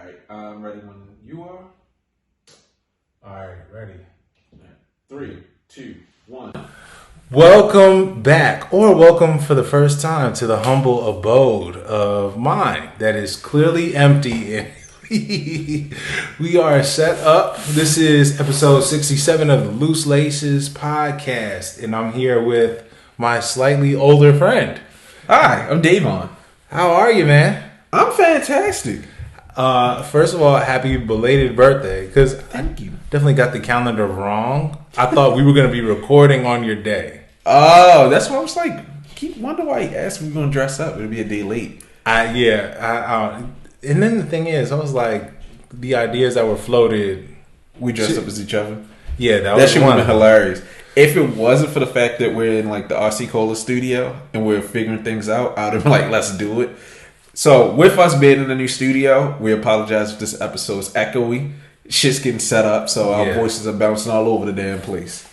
Alright, I'm ready when you are. Alright, ready. 3, 2, 1. Welcome back, or welcome for the first time to the humble abode of mine that is clearly empty. And we are set up. This is episode 67 of the Loose Laces podcast, and I'm here with my slightly older friend. Hi, I'm Davon. How are you, man? I'm fantastic. First of all, happy belated birthday, because Thank you. definitely got the calendar wrong. I thought we were going to be recording on your day. Oh, that's why I was like, wonder why he asked me we going to dress up. It'll be a day late. And then the thing is, I was like, the ideas that were floated. We dressed up as each other. Yeah, that shit would have been hilarious. If it wasn't for the fact that we're in like the RC Cola studio and we're figuring things out, I'd have been like, let's do it. So with us being in the new studio, we apologize if this episode is echoey. Shit's getting set up, so our voices are bouncing all over the damn place.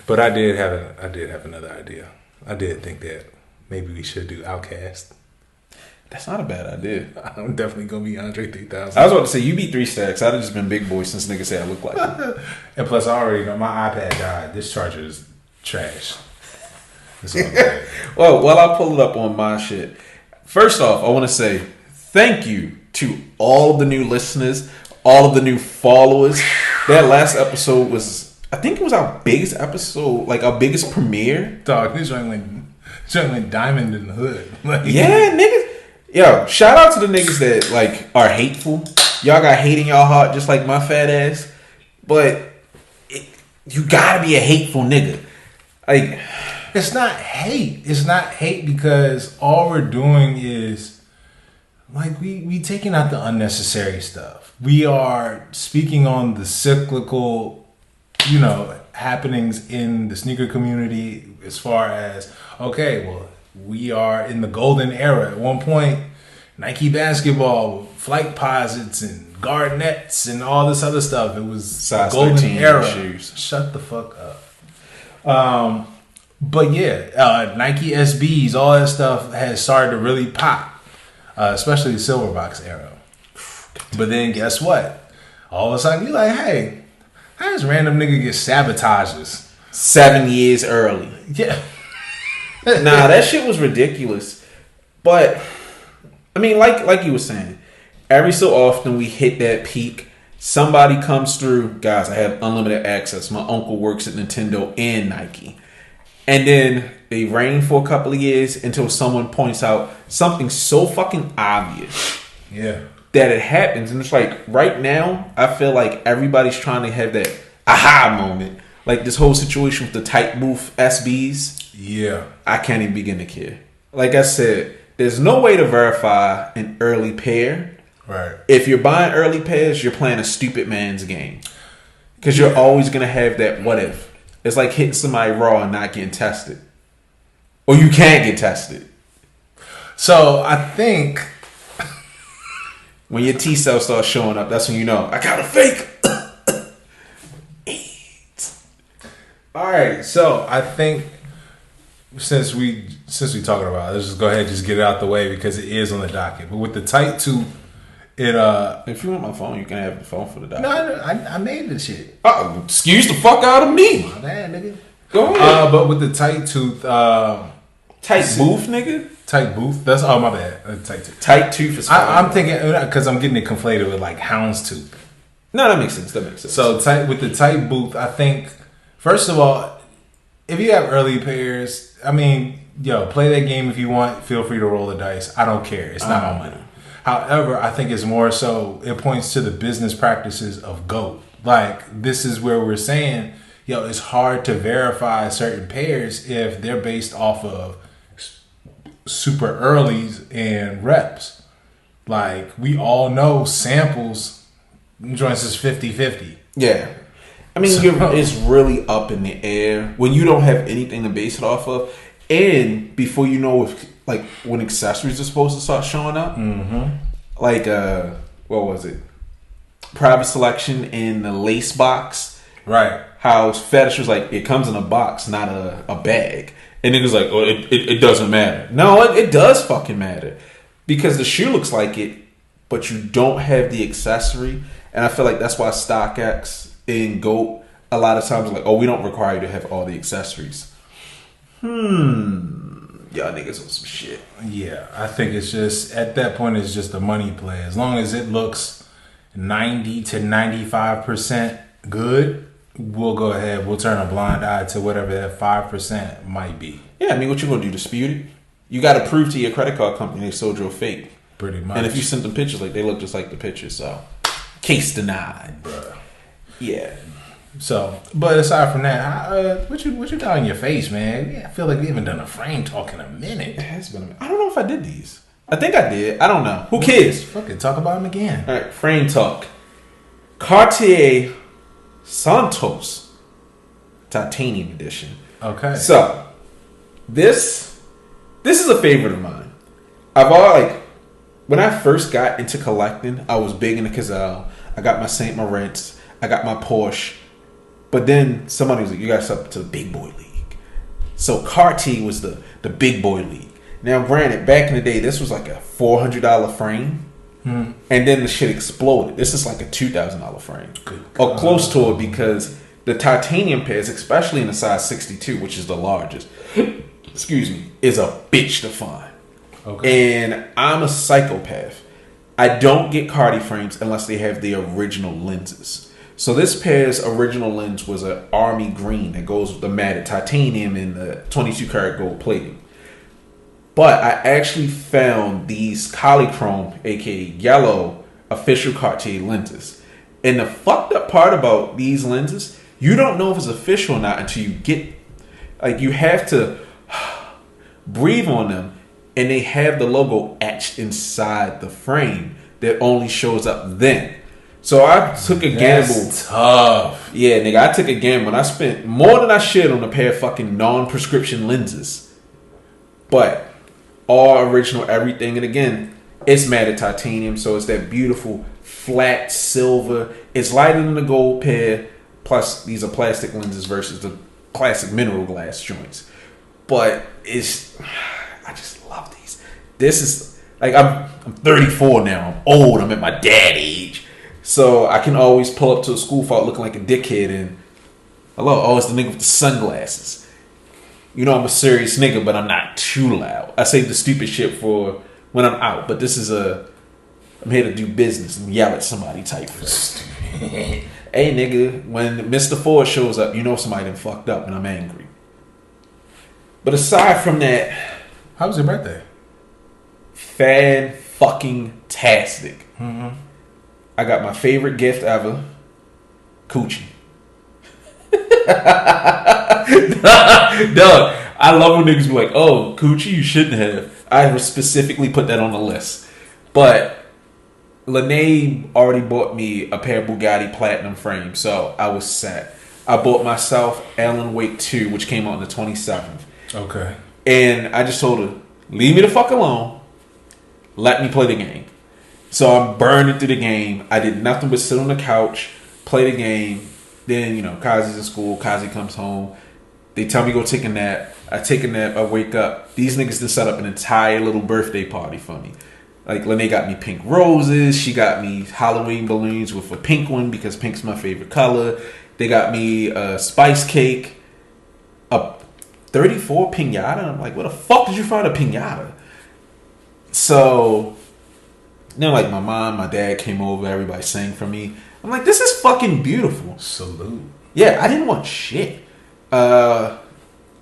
But I did have another idea. I did think that maybe we should do Outcast. That's not a bad idea. I'm definitely gonna be Andre 3000. I was about to say you be 3 stacks. I'd have just been big boy since niggas say I look like him. And plus, I already know my iPad died. This charger is trash. That's what I'm saying. Well, while I pull it up on my shit, first off, I want to say thank you to all of the new listeners, all of the new followers. That last episode was, I think it was our biggest episode, like our biggest premiere. Dog, this went diamond in the hood. Yeah, niggas. Yo, shout out to the niggas that like are hateful. Y'all got hate in y'all heart just like my fat ass. But you gotta be a hateful nigga. Like, it's not hate. It's not hate because all we're doing is like we taking out the unnecessary stuff. We are speaking on the cyclical, happenings in the sneaker community as far as, okay, well, we are in the golden era. At one point, Nike basketball, flight posits and garnets and all this other stuff. It was size golden 13 era. Shoes. Shut the fuck up. But yeah, Nike SBs, all that stuff has started to really pop, especially the silver box era. But then guess what? All of a sudden, you're like, hey, how does random nigga get sabotages 7 years early? Yeah. Nah, that shit was ridiculous. But I mean, like you were saying, every so often we hit that peak. Somebody comes through, guys, I have unlimited access. My uncle works at Nintendo and Nike. And then they reign for a couple of years until someone points out something so fucking obvious. Yeah. That it happens. And it's like, right now, I feel like everybody's trying to have that aha moment. Like this whole situation with the tight booth SBs. Yeah. I can't even begin to care. Like I said, there's no way to verify an early pair. Right. If you're buying early pairs, you're playing a stupid man's game. Because you're always going to have that what if. It's like hitting somebody raw and not getting tested. Or you can't get tested. So I think when your T cells start showing up, that's when you know, I got a fake. All right. So I think since we talking about it, let's just go ahead and just get it out the way because it is on the docket. But with the tight tooth, if you want my phone, you can have the phone for the docket. No, I made this shit. Excuse the fuck out of me. My bad, nigga. Go ahead. But with the tight tooth, tight booth, nigga. Tight booth. That's my bad. Tight tooth. Tight tooth is. I'm thinking because I'm getting it conflated with like houndstooth. No, that makes sense. So with the tight booth, I think first of all, if you have early pairs, I mean, play that game if you want. Feel free to roll the dice. I don't care. It's not my money. However, I think it's more so it points to the business practices of GOAT. Like, this is where we're saying, it's hard to verify certain pairs if they're based off of super earlies and reps. Like, we all know samples joints is 50-50. Yeah. I mean, it's really up in the air when you don't have anything to base it off of. And before you know if like when accessories are supposed to start showing up, like what was it? Private selection in the lace box, right? How Fetish was like, it comes in a box, not a bag, and niggas like, it doesn't matter. No, it does fucking matter because the shoe looks like it, but you don't have the accessory. And I feel like that's why StockX and GOAT a lot of times are like, oh, we don't require you to have all the accessories. Y'all niggas on some shit. Yeah, I think it's just, at that point, it's just a money play. As long as it looks 90 to 95% good, we'll go ahead. We'll turn a blind eye to whatever that 5% might be. Yeah, I mean, what you gonna do? Dispute it? You got to prove to your credit card company they sold you a fake. Pretty much. And if you sent them pictures, like they look just like the pictures, so case denied, bruh. Yeah. So, but aside from that, what you got on your face, man? Yeah, I feel like we haven't done a frame talk in a minute. It has been a minute. I don't know if I did these. I think I did. I don't know. Who cares? Fucking talk about them again. All right, frame talk. Cartier Santos Titanium Edition. Okay. So, this is a favorite of mine. When I first got into collecting, I was big into Cazal. I got my Saint Laurent. I got my Porsche. But then somebody was like, you got to step to the big boy league. So Cartier was the big boy league. Now, granted, back in the day, this was like a $400 frame. And then the shit exploded. This is like a $2,000 frame. Or close to it, because the titanium pairs, especially in the size 62, which is the largest, excuse me, is a bitch to find. Okay. And I'm a psychopath. I don't get Cartier frames unless they have the original lenses. So this pair's original lens was an army green that goes with the matted titanium and the 22 karat gold plating. But I actually found these Polychrome, aka yellow, official Cartier lenses. And the fucked up part about these lenses, you don't know if it's official or not until you get, like, you have to breathe on them, and they have the logo etched inside the frame that only shows up then. So I took a gamble. That's tough. Yeah, nigga, I took a gamble and I spent more than I should on a pair of fucking non-prescription lenses. But all original everything. And again, it's matted titanium, so it's that beautiful flat silver. It's lighter than the gold pair. Plus, these are plastic lenses versus the classic mineral glass joints. But I just love these. This is like, I'm 34 now. I'm old. I'm at my dad age. So I can always pull up to a school fault looking like a dickhead and, hello, oh, it's the nigga with the sunglasses. You know I'm a serious nigga, but I'm not too loud. I save the stupid shit for when I'm out. But this is I'm here to do business and yell at somebody type thing. Hey nigga, when Mr. Ford shows up, you know somebody done fucked up and I'm angry. But aside from that, how was your birthday? Fan-fucking-tastic. I got my favorite gift ever, Coochie. Dog, I love when niggas be like, oh, Coochie, you shouldn't have. I specifically put that on the list. But Lene already bought me a pair of Bugatti Platinum frames, so I was set. I bought myself Alan Wake 2, which came out on the 27th. Okay. And I just told her, leave me the fuck alone. Let me play the game. So I'm burning through the game. I did nothing but sit on the couch, play the game. Then, Kazi's in school. Kazi comes home. They tell me go take a nap. I take a nap. I wake up. These niggas just set up an entire little birthday party for me. Like, Lene got me pink roses. She got me Halloween balloons with a pink one because pink's my favorite color. They got me a spice cake, a 34 piñata. I'm like, where the fuck did you find a piñata? So, like, my mom, my dad came over. Everybody sang for me. I'm like, this is fucking beautiful. Salute. Yeah, I didn't want shit. I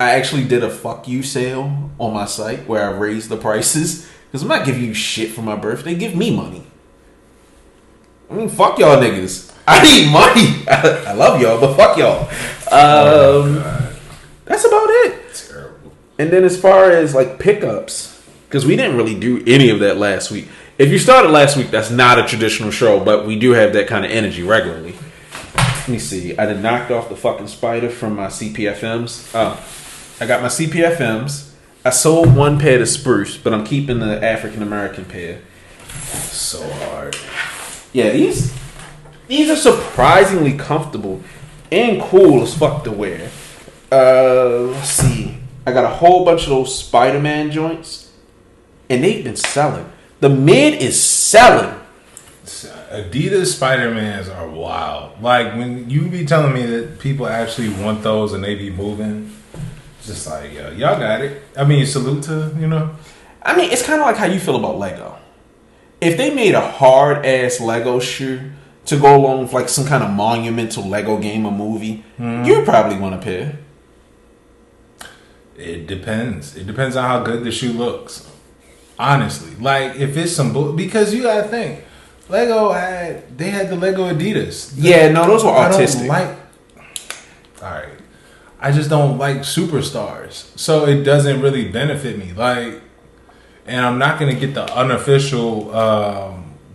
actually did a fuck you sale on my site where I raised the prices. Because I'm not giving you shit for my birthday. Give me money. I mean, fuck y'all niggas. I need money. I love y'all, but fuck y'all. That's about it. Terrible. And then as far as like pickups, because we didn't really do any of that last week. If you started last week, that's not a traditional show, but we do have that kind of energy regularly. Let me see. I done knocked off the fucking spider from my CPFMs. I got my CPFMs. I sold one pair to Spruce, but I'm keeping the African American pair. So hard. Yeah, these are surprisingly comfortable and cool as fuck to wear. Let's see. I got a whole bunch of those Spider-Man joints, and they've been selling. The mid is selling. Adidas Spider-Mans are wild. Like, when you be telling me that people actually want those and they be moving, it's just like, yo, y'all got it. I mean, salute to, you know. I mean, it's kind of like how you feel about Lego. If they made a hard-ass Lego shoe to go along with like some kind of monumental Lego game or movie, you'd probably want a pair. It depends. It depends on how good the shoe looks. Honestly. Like, if it's some... because you gotta think... They had the Lego Adidas. Yeah, no, those were artistic. Alright. I just don't like superstars. So it doesn't really benefit me. Like, and I'm not going to get the unofficial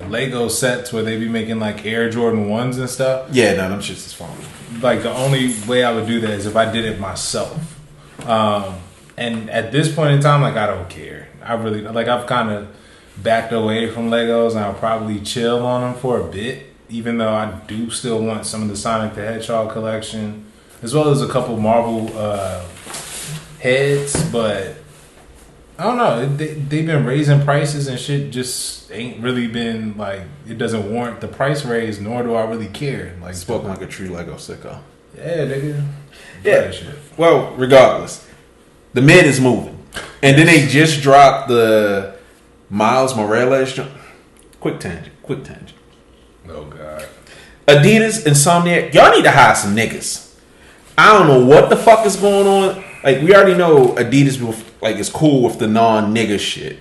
Lego sets where they be making like Air Jordan 1s and stuff. Yeah, no, them shits is fun. Like, the only way I would do that is if I did it myself. And at this point in time, like, I don't care. I really... Like, I've kind of backed away from Legos, and I'll probably chill on them for a bit, even though I do still want some of the Sonic the Hedgehog collection, as well as a couple Marvel heads. But I don't know, they've been raising prices and shit. Just ain't really been like, it doesn't warrant the price raise, nor do I really care. Like, spoken like a true Lego sicko. Yeah, nigga. Yeah. Well, regardless, the mid is moving, and then they just dropped the Miles Morales. Quick tangent. Oh God. Adidas, Insomniac, y'all need to hire some niggas. I don't know what the fuck is going on. Like, we already know Adidas like is cool with the non-nigga shit.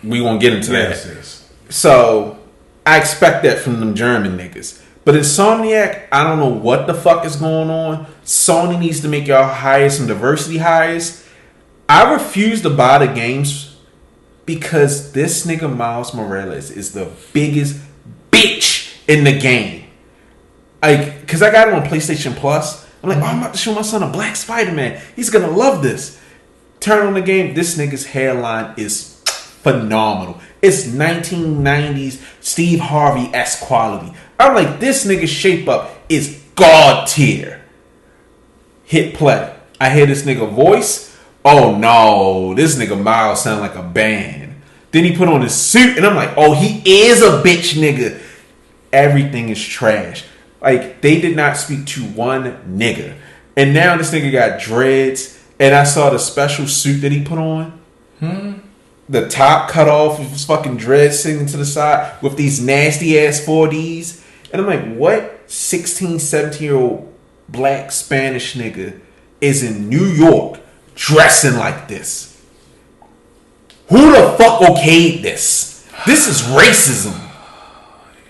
We won't get into that. Yes. So I expect that from them German niggas. But Insomniac, I don't know what the fuck is going on. Sony needs to make y'all hire some diversity hires. I refuse to buy the games because this nigga Miles Morales is the biggest bitch in the game. Like, cause I got it on PlayStation Plus. I'm like, oh, I'm about to show my son a Black Spider-Man. He's gonna love this. Turn on the game. This nigga's hairline is phenomenal. It's 1990s Steve Harvey-esque quality. I'm like, this nigga's shape up is god tier. Hit play. I hear this nigga voice. Oh no, this nigga Miles sound like a band. Then he put on his suit and I'm like, oh, he is a bitch nigga. Everything is trash. Like, they did not speak to one nigga. And now this nigga got dreads. And I saw the special suit that he put on. The top cut off with his fucking dreads sitting to the side with these nasty ass 4Ds. And I'm like, what 16, 17-year-old black Spanish nigga is in New York dressing like this? Who the fuck okayed this? This is racism.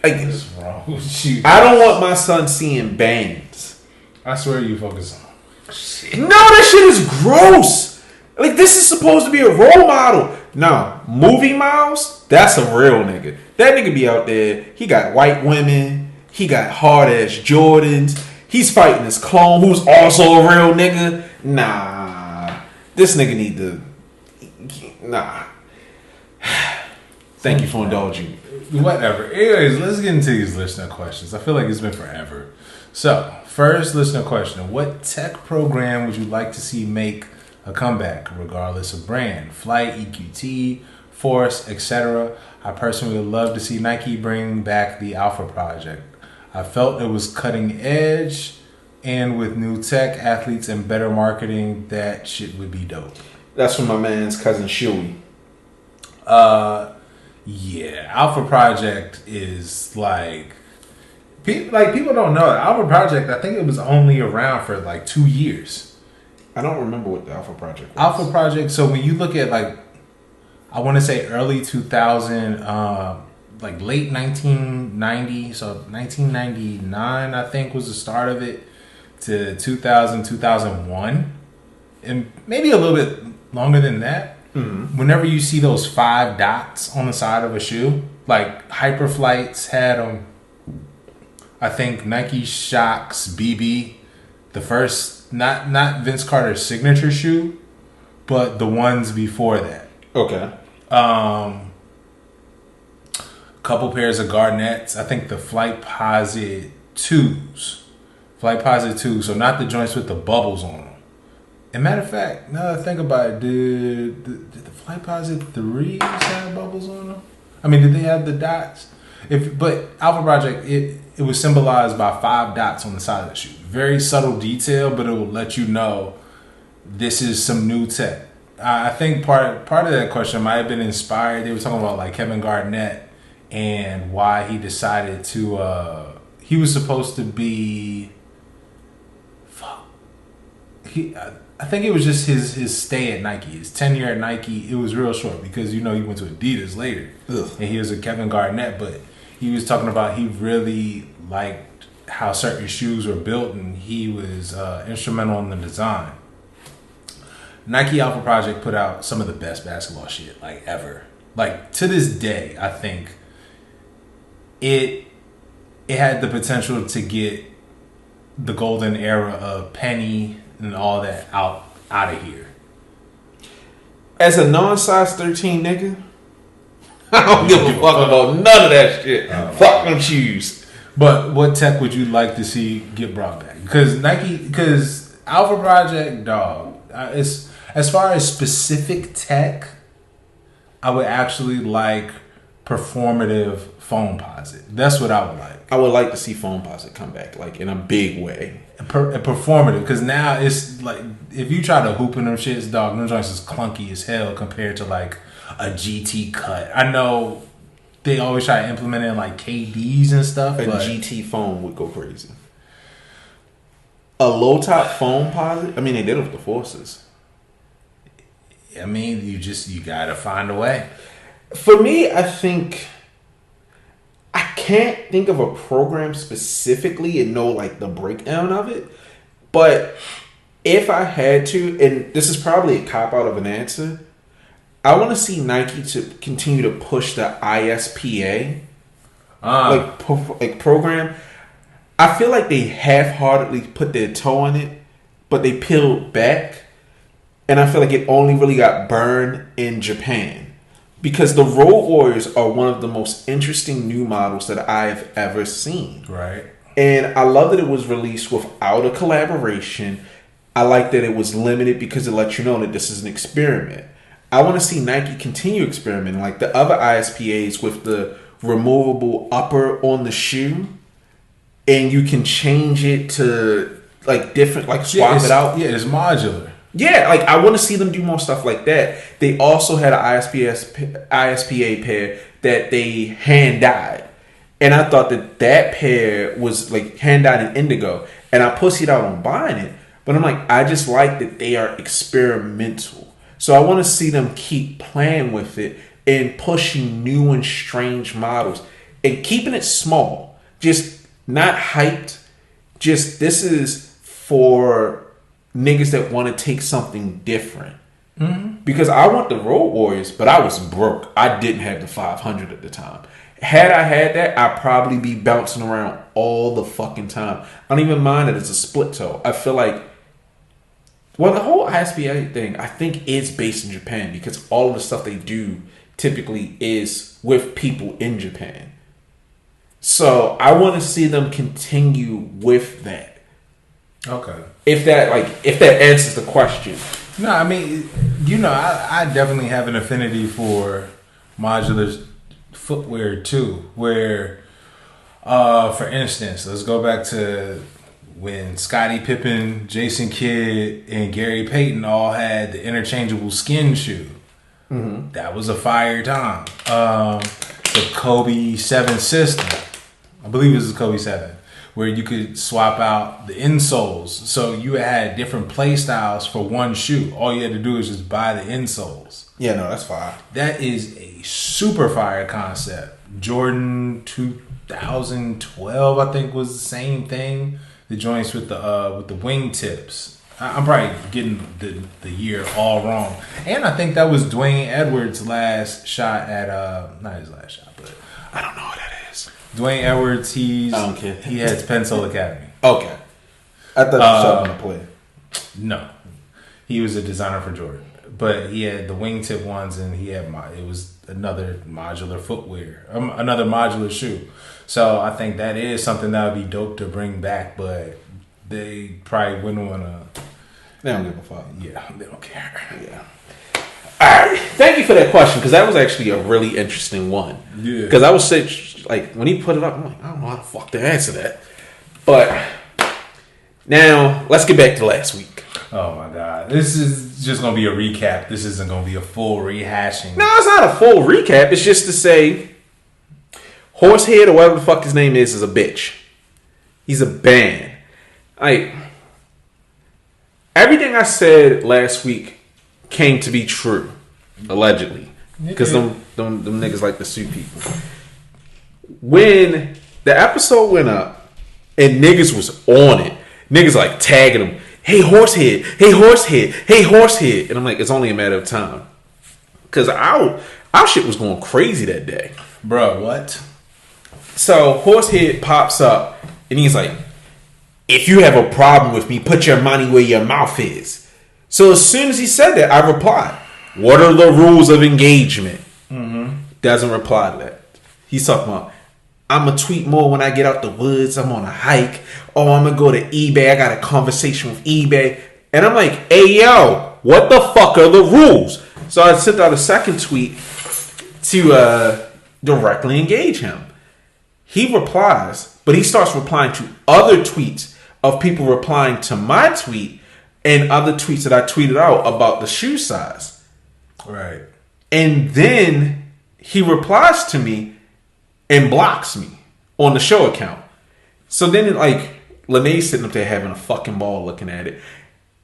Like, what's wrong with you? I don't want my son seeing bands. I swear you focus on shit. No, that shit is gross. Like, this is supposed to be a role model. No, movie Miles, that's a real nigga. That nigga be out there. He got white women. He got hard ass Jordans. He's fighting his clone, who's also a real nigga. Nah, this nigga need to. Nah. Thank you for indulging me. Whatever. Anyways, let's get into these listener questions. I feel like it's been forever. So, first listener question. What tech program would you like to see make a comeback, regardless of brand? Flight, EQT, Force, etc. I personally would love to see Nike bring back the Alpha Project. I felt it was cutting edge, and with new tech, athletes, and better marketing, that shit would be dope. That's from my man's cousin Shuey. Yeah, Alpha Project is like people don't know it. Alpha Project, I think it was only around for like 2 years. I don't remember what the Alpha Project was. Alpha Project, so when you look at like, I want to say early 2000, like late 1990, so 1999 I think was the start of it, to 2000, 2001, and maybe a little bit longer than that. Mm-hmm. Whenever you see those 5 dots on the side of a shoe, like Hyperflights had them. I think Nike Shox BB, the first, not Vince Carter's signature shoe, but the ones before that. Okay. Couple pairs of Garnets. I think the Flight Posit 2s. Flight Posit 2s, so not the joints with the bubbles on them. And matter of fact, now that I think about it, did the Flight Posit 3s have bubbles on them? I mean, did they have the dots? But Alpha Project, it was symbolized by 5 dots on the side of the shoe. Very subtle detail, but it will let you know this is some new tech. I think part of that question might have been inspired. They were talking about like Kevin Garnett and why he decided to. He was supposed to be. I think it was just his stay at Nike, his tenure at Nike. It was real short because he went to Adidas later, and he was a Kevin Garnett. But he was talking about he really liked how certain shoes were built, and he was instrumental in the design. Nike Alpha Project put out some of the best basketball shit like ever. Like to this day, I think it had the potential to get the golden era of Penny and all that out of here. As a non-size 13 nigga, I don't give a fuck about none of that shit. Fuck them shoes. But what tech would you like to see get brought back? Because Alpha Project, dog, it's as far as specific tech, I would actually like performative foamposite. That's what I would like. I would like to see foamposite come back, like in a big way. Performative, because now it's like if you try to hoop in them shits, dog, them joints is clunky as hell compared to like a GT cut. I know they always try to implement it in like KDs and stuff. A GT foam would go crazy. A low top foamposite. I mean, they did it with the Forces. I mean, you gotta find a way. For me, I think I can't think of a program specifically and know like the breakdown of it. But if I had to, and this is probably a cop out of an answer, I want to see Nike to continue to push the ISPA like program. I feel like they half-heartedly put their toe on it, but they peeled back. And I feel like it only really got burned in Japan. Because the Road Warriors are one of the most interesting new models that I've ever seen. Right. And I love that it was released without a collaboration. I like that it was limited because it lets you know that this is an experiment. I want to see Nike continue experimenting like the other ISPAs with the removable upper on the shoe. And you can change it to like different, like swap it out. Yeah, it's modular. Yeah, like I want to see them do more stuff like that. They also had an ISPA pair that they hand dyed, and I thought that pair was like hand dyed in indigo, and I pussied out on buying it. But I'm like, I just like that they are experimental, so I want to see them keep playing with it and pushing new and strange models and keeping it small, just not hyped. Just this is for niggas that want to take something different. Mm-hmm. Because I want the Road Warriors, but I was broke. I didn't have the 500 at the time. Had I had that, I'd probably be bouncing around all the fucking time. I don't even mind that it's a split toe. I feel like, well, the whole ISPA thing, I think is based in Japan because all of the stuff they do typically is with people in Japan. So I want to see them continue with that. Okay. If that answers the question. No, I mean, I definitely have an affinity for modular footwear too. Where, for instance, let's go back to when Scottie Pippen, Jason Kidd, and Gary Payton all had the interchangeable skin shoe. Mm-hmm. That was a fire time. The Kobe 7 system, I believe it was the Kobe 7. Where you could swap out the insoles. So you had different play styles for one shoe. All you had to do is just buy the insoles. Yeah, no, that's fire. That is a super fire concept. Jordan 2012, I think, was the same thing. The joints with the wing tips. I'm probably getting the year all wrong. And I think that was Dwayne Edwards' last shot at not his last shot, but I don't know what that is. Dwayne Edwards, he has Pensole Academy. Okay. I thought you shot him to play. No. He was a designer for Jordan. But he had the wingtip ones and he had it was another modular footwear. Another modular shoe. So I think that is something that would be dope to bring back, but they probably wouldn't want to. They don't give a fuck. Yeah, they don't care. Yeah. All right, thank you for that question because that was actually a really interesting one. Yeah. Because I was saying, like, when he put it up, I'm like, I don't know how the fuck to answer that. But now let's get back to last week. Oh my god, this is just gonna be a recap. This isn't gonna be a full rehashing. No, it's not a full recap. It's just to say, Horsehead or whatever the fuck his name is a bitch. He's a band. Like, everything I said last week came to be true, allegedly, because them niggas like to sue people. When the episode went up and niggas was on it, niggas like tagging him, hey Horsehead, hey Horsehead, hey Horsehead, and I'm like, it's only a matter of time, because our shit was going crazy that day, bro. What? So Horsehead pops up and he's like, if you have a problem with me, put your money where your mouth is. So as soon as he said that, I replied, what are the rules of engagement? Mm-hmm. Doesn't reply to that. He's talking about, I'm going to tweet more when I get out the woods. I'm on a hike. Oh, I'm going to go to eBay. I got a conversation with eBay. And I'm like, hey, yo, what the fuck are the rules? So I sent out a second tweet to directly engage him. He replies, but he starts replying to other tweets of people replying to my tweet and other tweets that I tweeted out about the shoe size. Right. And then he replies to me and blocks me on the show account. So then, like, Lene's sitting up there having a fucking ball looking at it.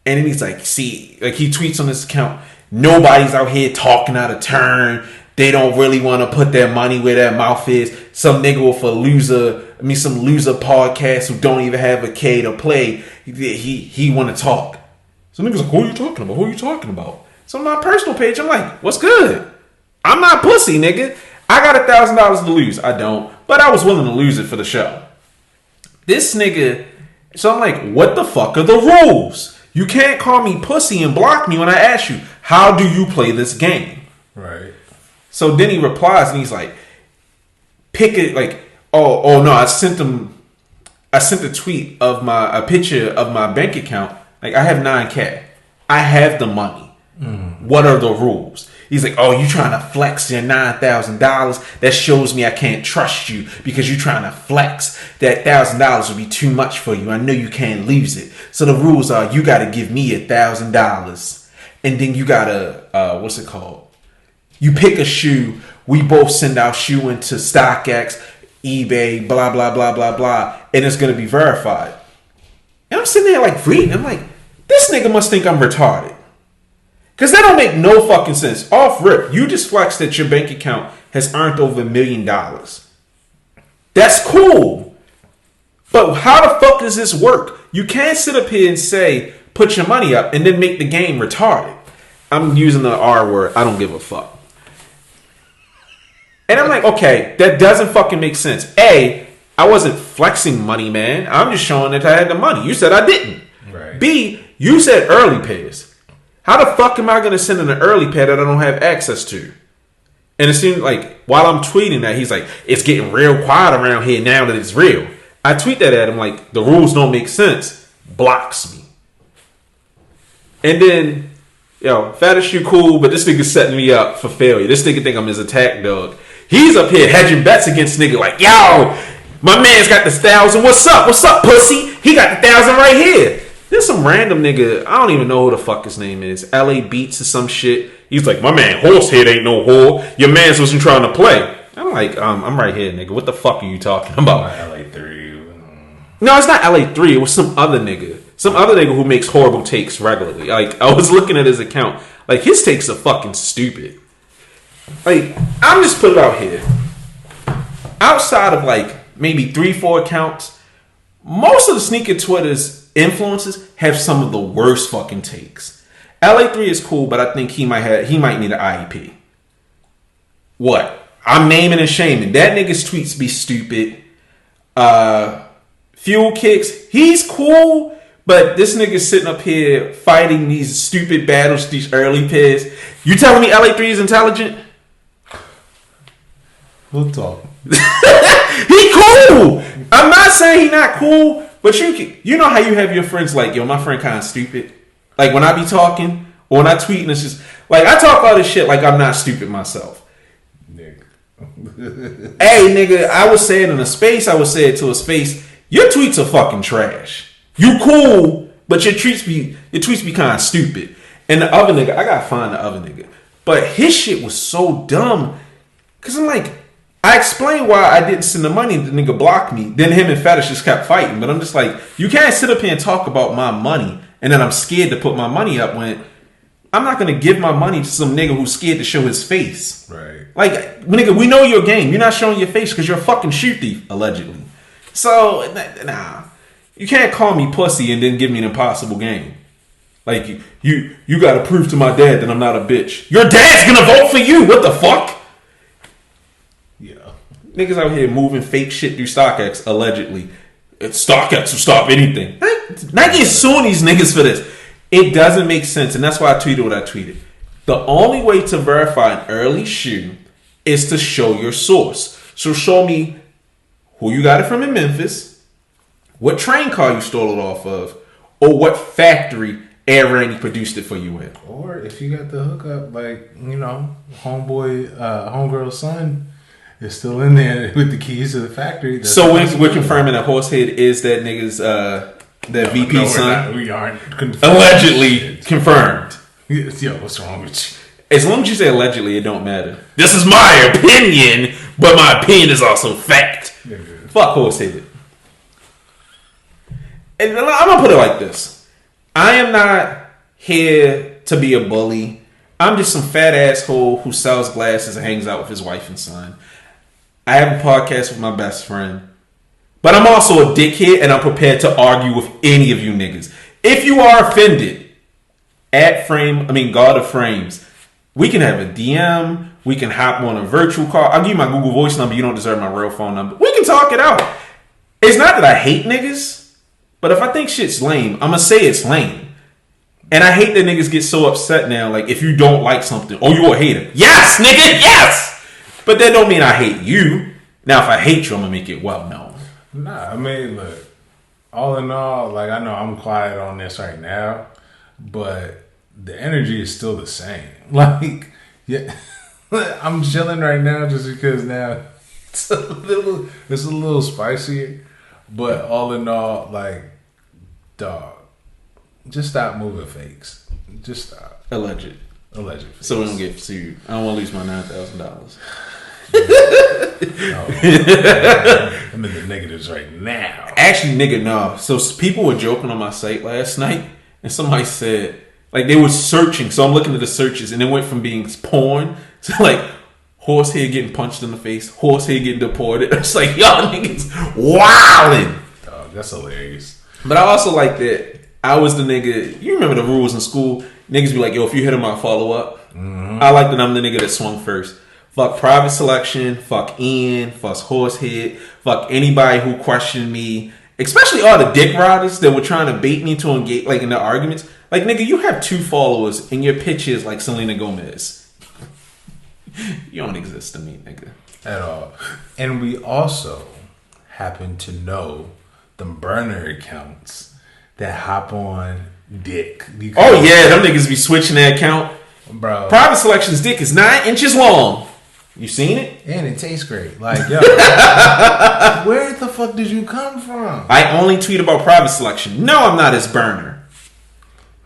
And then he's like, see, like, he tweets on this account, nobody's out here talking out of turn. They don't really want to put their money where their mouth is. Some nigga with some loser podcast who don't even have a K to play. He want to talk. So niggas like, who are you talking about? Who are you talking about? So on my personal page, I'm like, what's good? I'm not pussy, nigga. I got $1,000 to lose. I don't, but I was willing to lose it for the show. This nigga, so I'm like, what the fuck are the rules? You can't call me pussy and block me when I ask you, how do you play this game? Right. So then he replies and he's like, pick it, like, oh no, I sent a tweet of a picture of my bank account. Like, I have $9,000. I have the money. What are the rules? He's like, oh, you trying to flex your $9,000? That shows me I can't trust you because you trying to flex. That $1,000 would be too much for you. I know you can't lose it. So the rules are, you got to give me $1,000, and then you got to what's it called? You pick a shoe. We both send our shoe into StockX, eBay, blah blah blah blah blah, and it's gonna be verified. And I'm sitting there like reading. I'm like, this nigga must think I'm retarded. Because that don't make no fucking sense. Off rip, you just flexed that your bank account has earned over $1 million. That's cool. But how the fuck does this work? You can't sit up here and say, put your money up, and then make the game retarded. I'm using the R word. I don't give a fuck. And I'm like, okay, that doesn't fucking make sense. A, I wasn't flexing money, man. I'm just showing that I had the money. You said I didn't. Right. B, you said early pays. How the fuck am I going to send in an early pay that I don't have access to? And it seemed like while I'm tweeting that, he's like, it's getting real quiet around here now that it's real. I tweet that at him like, the rules don't make sense. Blocks me. And then, fattest you cool, but this nigga's setting me up for failure. This nigga think I'm his attack dog. He's up here hedging bets against nigga like, yo, my man's got this 1,000. What's up? What's up, pussy? He got the 1,000 right here. There's some random nigga, I don't even know who the fuck his name is. LA Beats or some shit. He's like, my man, Horsehead ain't no whore. Your man's wasn't trying to play. I'm like, I'm right here, nigga. What the fuck are you talking about? LA3. No, it's not LA3. It was some other nigga. Some other nigga who makes horrible takes regularly. Like, I was looking at his account. Like, his takes are fucking stupid. Like, I'm just put it out here. Outside of, like, maybe 3-4 accounts, most of the sneaker Twitter's influencers have some of the worst fucking takes. LA3 is cool, but I think he might need an IEP. What? I'm naming and shaming. That nigga's tweets be stupid. Fuel Kicks, he's cool, but this nigga's sitting up here fighting these stupid battles, these early pairs. You telling me LA3 is intelligent? We'll talk. He cool. I'm not saying he not cool, but you know how you have your friends like, yo, my friend kind of stupid. Like when I be talking or when I tweet and it's just Like, I talk all this shit like I'm not stupid myself. Nigga. Hey, nigga, I would say it in a space. I would say it to a space. Your tweets are fucking trash. You cool, but your tweets be kind of stupid. And the other nigga, I gotta find the other nigga. But his shit was so dumb. Cause I'm like, I explained why I didn't send the money and the nigga blocked me. Then him and Fetish just kept fighting. But I'm just like, you can't sit up here and talk about my money and then I'm scared to put my money up when I'm not gonna give my money to some nigga who's scared to show his face. Right. Like, nigga, we know your game. You're not showing your face because you're a fucking shoe thief, allegedly. So, nah. You can't call me pussy and then give me an impossible game. Like, you gotta prove to my dad that I'm not a bitch. Your dad's gonna vote for you. What the fuck? Yeah. Niggas out here moving fake shit through StockX, allegedly. StockX will stop anything. Nike is suing these niggas for this. It doesn't make sense, and that's why I tweeted what I tweeted. The only way to verify an early shoe is to show your source. So show me who you got it from in Memphis, what train car you stole it off of, or what factory Air Randy produced it for you in. Or if you got the hookup, like, you know, homegirl's son is still in there with the keys to the factory. So we're confirming that Horsehead is that nigga's VP son? We aren't confirmed. Allegedly confirmed. Yo, what's wrong with you? As long as you say allegedly, it don't matter. This is my opinion, but my opinion is also fact. Yeah, fuck Horsehead. And I'm gonna put it like this: I am not here to be a bully. I'm just some fat asshole who sells glasses and hangs out with his wife and son. I have a podcast with my best friend, but I'm also a dickhead, and I'm prepared to argue with any of you niggas. If you are offended, God of Frames, we can have a DM. We can hop on a virtual call. I'll give you my Google Voice number. You don't deserve my real phone number. We can talk it out. It's not that I hate niggas, but if I think shit's lame, I'm gonna say it's lame. And I hate that niggas get so upset now. Like, if you don't like something, oh, you a hater. Yes, nigga, yes. But that don't mean I hate you. Now, if I hate you, I'm gonna make it well known. Nah, I mean, look. All in all, like, I know I'm quiet on this right now, but the energy is still the same. Like, yeah, I'm chilling right now just because now it's a little spicier. But all in all, like, dog, just stop moving fakes. Just stop. Alleged. Fakes. So we don't get sued. I don't want to lose my $9,000. I'm in the negatives right now. Actually, nigga, no. So people were joking on my site last night, and somebody said, like, they were searching. So I'm looking at the searches, and it went from being porn to like Horsehead getting punched in the face, Horsehead getting deported. It's like, y'all niggas wildin'. Oh, that's hilarious. But I also like that I was the nigga. You remember the rules in school? Niggas be like, yo, if you hit him, I'll follow up. Mm-hmm. I like that I'm the nigga that swung first. Fuck private selection, fuck Ian, fuck Horsehead, fuck anybody who questioned me, especially all the dick riders that were trying to bait me to engage, like, in the arguments. Like, nigga, you have 2 followers and your pitch is like Selena Gomez. You don't exist to me, nigga. At all. And we also happen to know the burner accounts that hop on dick. Oh, yeah, them niggas be switching their account. Bro. Private selection's dick is 9 inches long. You seen it? And it tastes great. Like, yo, where the fuck did you come from? I only tweet about private selection. No, I'm not his burner.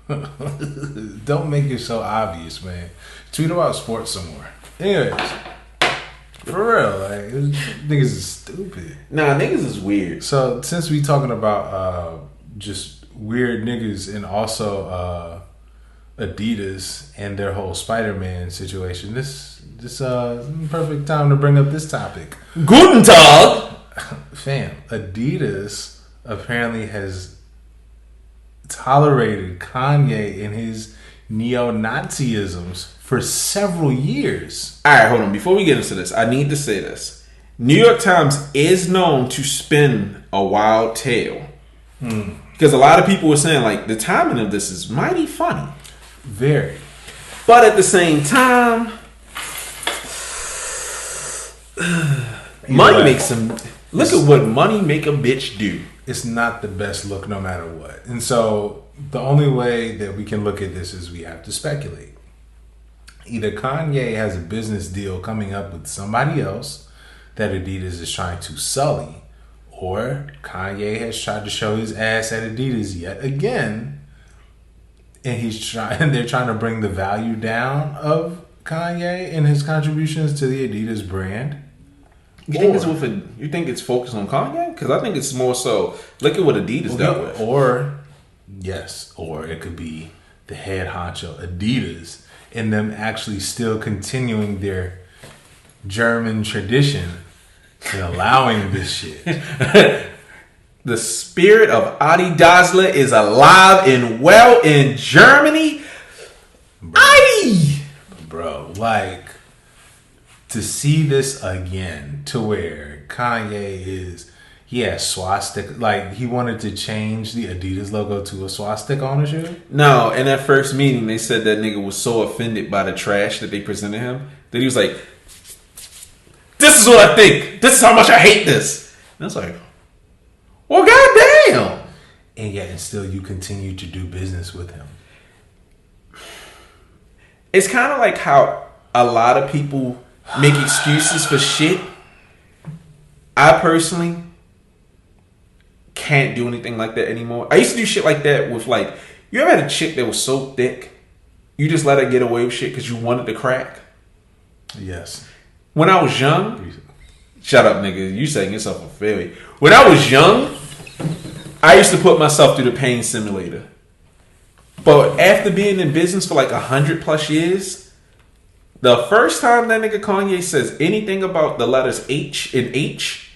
Don't make it so obvious, man. Tweet about sports some more. Anyways, for real, like, niggas is stupid. Nah, niggas is weird. So, since we talking about just weird niggas and also Adidas and their whole Spider-Man situation, this perfect time to bring up this topic. Guten Tag! Fam, Adidas apparently has tolerated Kanye and his neo-Nazisms for several years. Alright, hold on. Before we get into this, I need to say this. New York Times is known to spin a wild tale. Because a lot of people were saying, like, the timing of this is mighty funny. Very. But at the same time, money makes some. Look at what money make a bitch do. It's not the best look no matter what. And so the only way that we can look at this is we have to speculate. either Kanye has a business deal coming up with somebody else that Adidas is trying to sully, or Kanye has tried to show his ass at Adidas yet again, and they're trying to bring the value down of Kanye and his contributions to the Adidas brand. You think it's focused on Kanye? Because I think it's more so. Look at what Adidas dealt with. Or it could be the head honcho Adidas and them actually still continuing their German tradition and allowing this shit. The spirit of Adidas is alive and well in Germany. Bro, like, to see this again, to where Kanye he has swastika, like he wanted to change the Adidas logo to a swastika on the shoe. No, in that first meeting, they said that nigga was so offended by the trash that they presented him that he was like, "This is what I think. This is how much I hate this." And I was like, "Well, goddamn!" And yet, and still, you continue to do business with him. It's kind of like how a lot of people make excuses for shit. I personally can't do anything like that anymore. I used to do shit like that with, like, you ever had a chick that was so thick you just let her get away with shit because you wanted to crack? Yes. When I was young, shut up, nigga. You setting yourself a failure. When I was young, I used to put myself through the pain simulator. But after being in business for like 100+ years, the first time that nigga Kanye says anything about the letters H and H,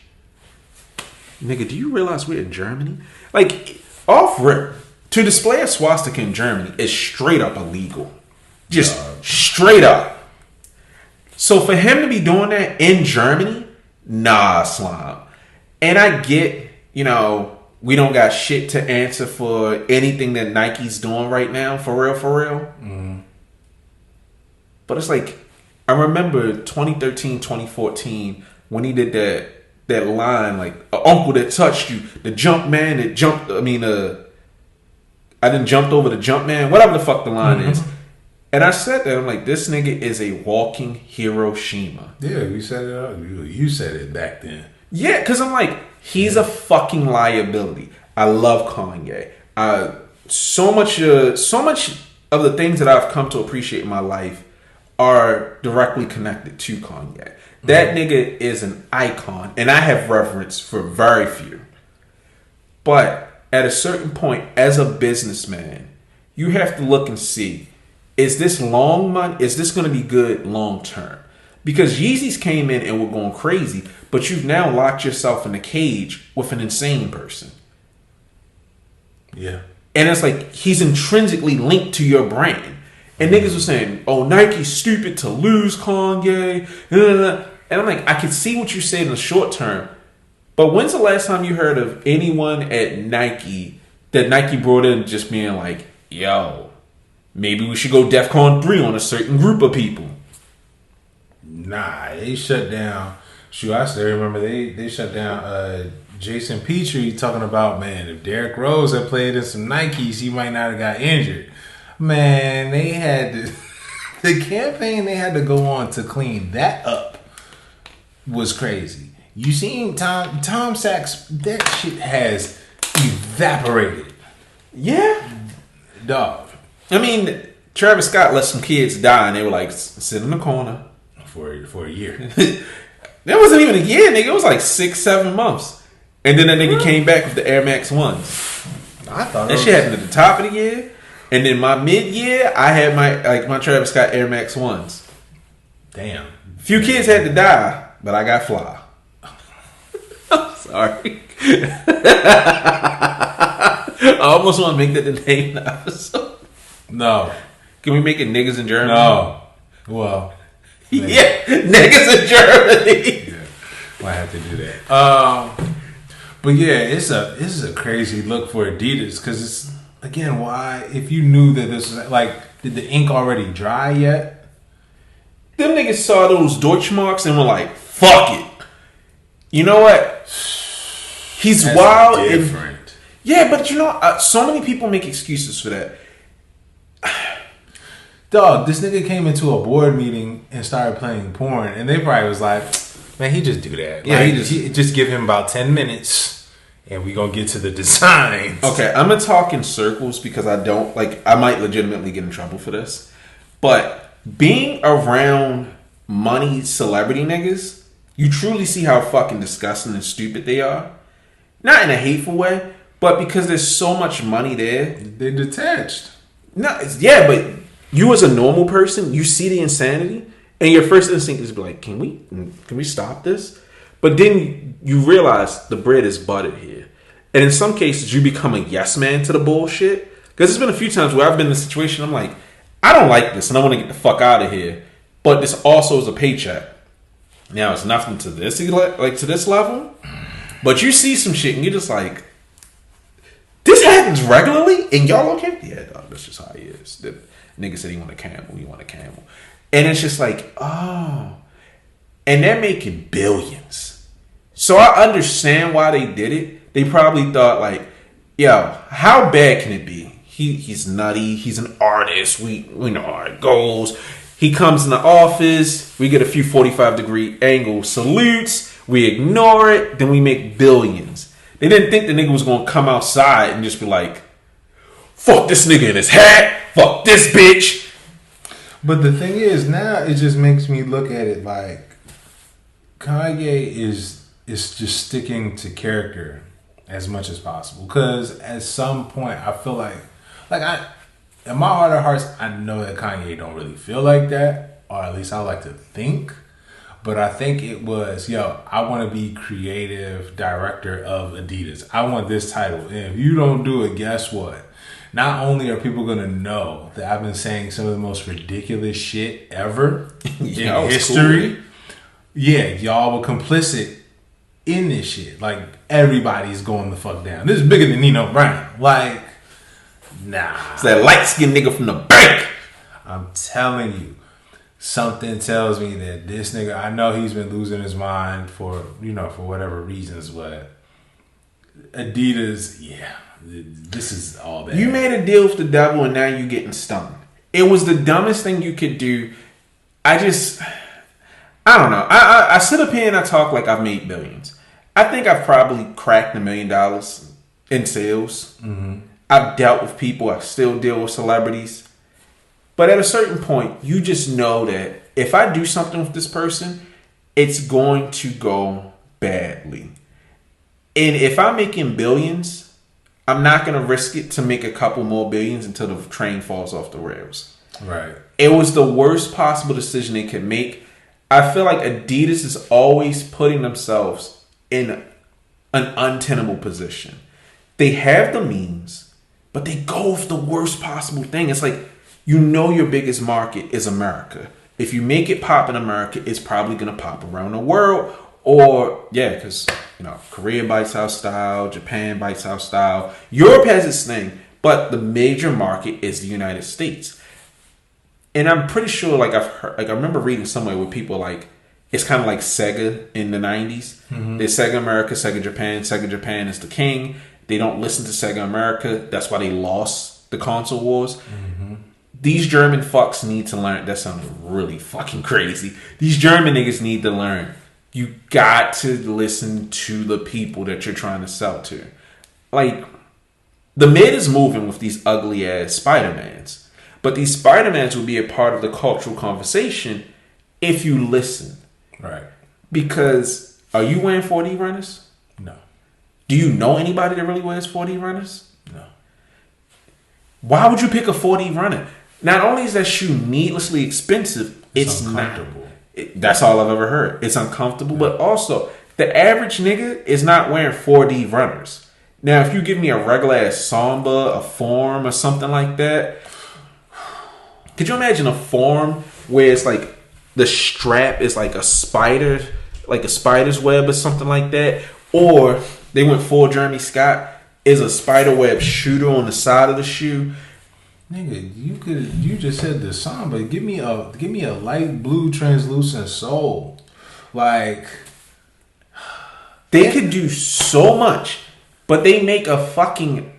nigga, do you realize we're in Germany? Like, off rip, to display a swastika in Germany is straight up illegal. Just straight up. So for him to be doing that in Germany, nah, slime. And I get, we don't got shit to answer for anything that Nike's doing right now, for real. Mm. But it's like, I remember 2013, 2014, when he did that line, like, uncle that touched you, the jump man that jumped, I didn't jumped over the jump man, whatever the fuck the line is. And I said that, I'm like, this nigga is a walking Hiroshima. Yeah, we said it out. You said it back then. Yeah, because I'm like, he's a fucking liability. I love Kanye. So much of the things that I've come to appreciate in my life are directly connected to Kanye. That nigga is an icon, and I have reverence for very few. But at a certain point, as a businessman, you have to look and see, is this long money? Is this going to be good long term? Because Yeezys came in and were going crazy, but you've now locked yourself in a cage with an insane person. Yeah. And it's like, he's intrinsically linked to your brand. And niggas were saying, oh, Nike's stupid to lose Kanye. And I'm like, I can see what you say in the short term. But when's the last time you heard of anyone at Nike that Nike brought in just being like, yo, maybe we should go DEFCON 3 on a certain group of people? Nah, they shut down. Shoot, I still remember they shut down Jason Petrie talking about, man, if Derrick Rose had played in some Nikes, he might not have got injured. Man, they had the campaign they had to go on to clean that up was crazy. You seen Tom Sachs? That shit has evaporated. Yeah, dog. I mean, Travis Scott let some kids die, and they were like, sit in the corner for a year. That wasn't even a year, nigga. It was like 6-7 months, and then that nigga came back with the Air Max 1s. I thought that shit happened at the top of the year, and then my mid year, I had my Travis Scott Air Max 1s. Damn. Few kids had to die, but I got fly. I'm sorry. I almost want to make that the name of the episode. No. Can we make it niggas in Germany? No. Well. Yeah, niggas in Germany. Yeah, might have to do that. But yeah, this is a crazy look for Adidas because it's, again, why, if you knew that this was, like, did the ink already dry yet? Them niggas saw those Deutschmarks and were like, fuck it. You know what? He's That's wild. Different. Yeah, but so many people make excuses for that. Dog, this nigga came into a board meeting and started playing porn, and they probably was like, man, he just do that. Yeah, like, he just give him about 10 minutes, and we gonna get to the designs. Okay, I'm gonna talk in circles because I don't like. I might legitimately get in trouble for this, but being around money celebrity niggas, you truly see how fucking disgusting and stupid they are. Not in a hateful way, but because there's so much money there, They're detached. No, yeah, but you as a normal person, you see the insanity, and your first instinct is to be like, "Can we stop this?" But then you realize the bread is buttered here, and in some cases, you become a yes man to the bullshit. Because there's been a few times where I've been in a situation, I'm like, I don't like this, and I want to get the fuck out of here. But this also is a paycheck. Now it's nothing to this, like to this level, but you see some shit, and you're just like, this happens regularly, and y'all okay? Yeah, dog, that's just how he is. The nigga said he want a camel, you want a camel. And it's just like, oh. And they're making billions. So I understand why they did it. They probably thought like, yo, how bad can it be? He's nutty, he's an artist, we know how it goes. He comes in the office, we get a few 45-degree angle salutes, we ignore it, then we make billions. They didn't think the nigga was gonna come outside and just be like, fuck this nigga in his hat, fuck this bitch. But the thing is, now it just makes me look at it like Kanye is just sticking to character as much as possible. Because at some point, I feel like in my heart of hearts, I know that Kanye don't really feel like that, or at least I like to think. But I think it was, I want to be creative director of Adidas. I want this title. And if you don't do it, guess what? Not only are people going to know that I've been saying some of the most ridiculous shit ever in history. Cool. Yeah, y'all were complicit in this shit. Like, everybody's going the fuck down. This is bigger than Nino Brown. Like, nah. It's that light-skinned nigga from the bank. I'm telling you. Something tells me that this nigga, I know he's been losing his mind for whatever reasons, but Adidas, this is all bad. You made a deal with the devil and now you getting stung. It was the dumbest thing you could do. I don't know. I sit up here and I talk like I've made billions. I think I've probably cracked $1 million in sales. Mm-hmm. I've dealt with people. I still deal with celebrities. But at a certain point, you just know that if I do something with this person, it's going to go badly. And if I'm making billions, I'm not going to risk it to make a couple more billions until the train falls off the rails. Right. It was the worst possible decision they could make. I feel like Adidas is always putting themselves in an untenable position. They have the means, but they go with the worst possible thing. It's like, your biggest market is America. If you make it pop in America, it's probably going to pop around the world. Or, because, Korea bites our style, Japan bites our style. Europe has its thing, but the major market is the United States. And I'm pretty sure, I've heard, I remember reading somewhere where people it's kind of like Sega in the 90s. Mm-hmm. There's Sega America, Sega Japan. Sega Japan is the king. They don't listen to Sega America. That's why they lost the console wars. Mm-hmm. These German fucks need to learn. That sounds really fucking crazy. These German niggas need to learn. You got to listen to the people that you're trying to sell to. The mid is moving with these ugly ass Spider-Mans. But these Spider-Mans will be a part of the cultural conversation if you listen. Right. Because are you wearing 4D runners? No. Do you know anybody that really wears 4D runners? No. Why would you pick a 4D runner? Not only is that shoe needlessly expensive, it's uncomfortable. That's all I've ever heard. It's uncomfortable, but also the average nigga is not wearing 4D runners. Now, if you give me a regular ass Samba, a Form, or something like that, could you imagine a Form where it's like the strap is like a spider, like a spider's web or something like that? Or they went full Jeremy Scott, is a spider web shooter on the side of the shoe. Nigga, you just said the Samba. Give me a light blue translucent sole. They could do so much, but they make a fucking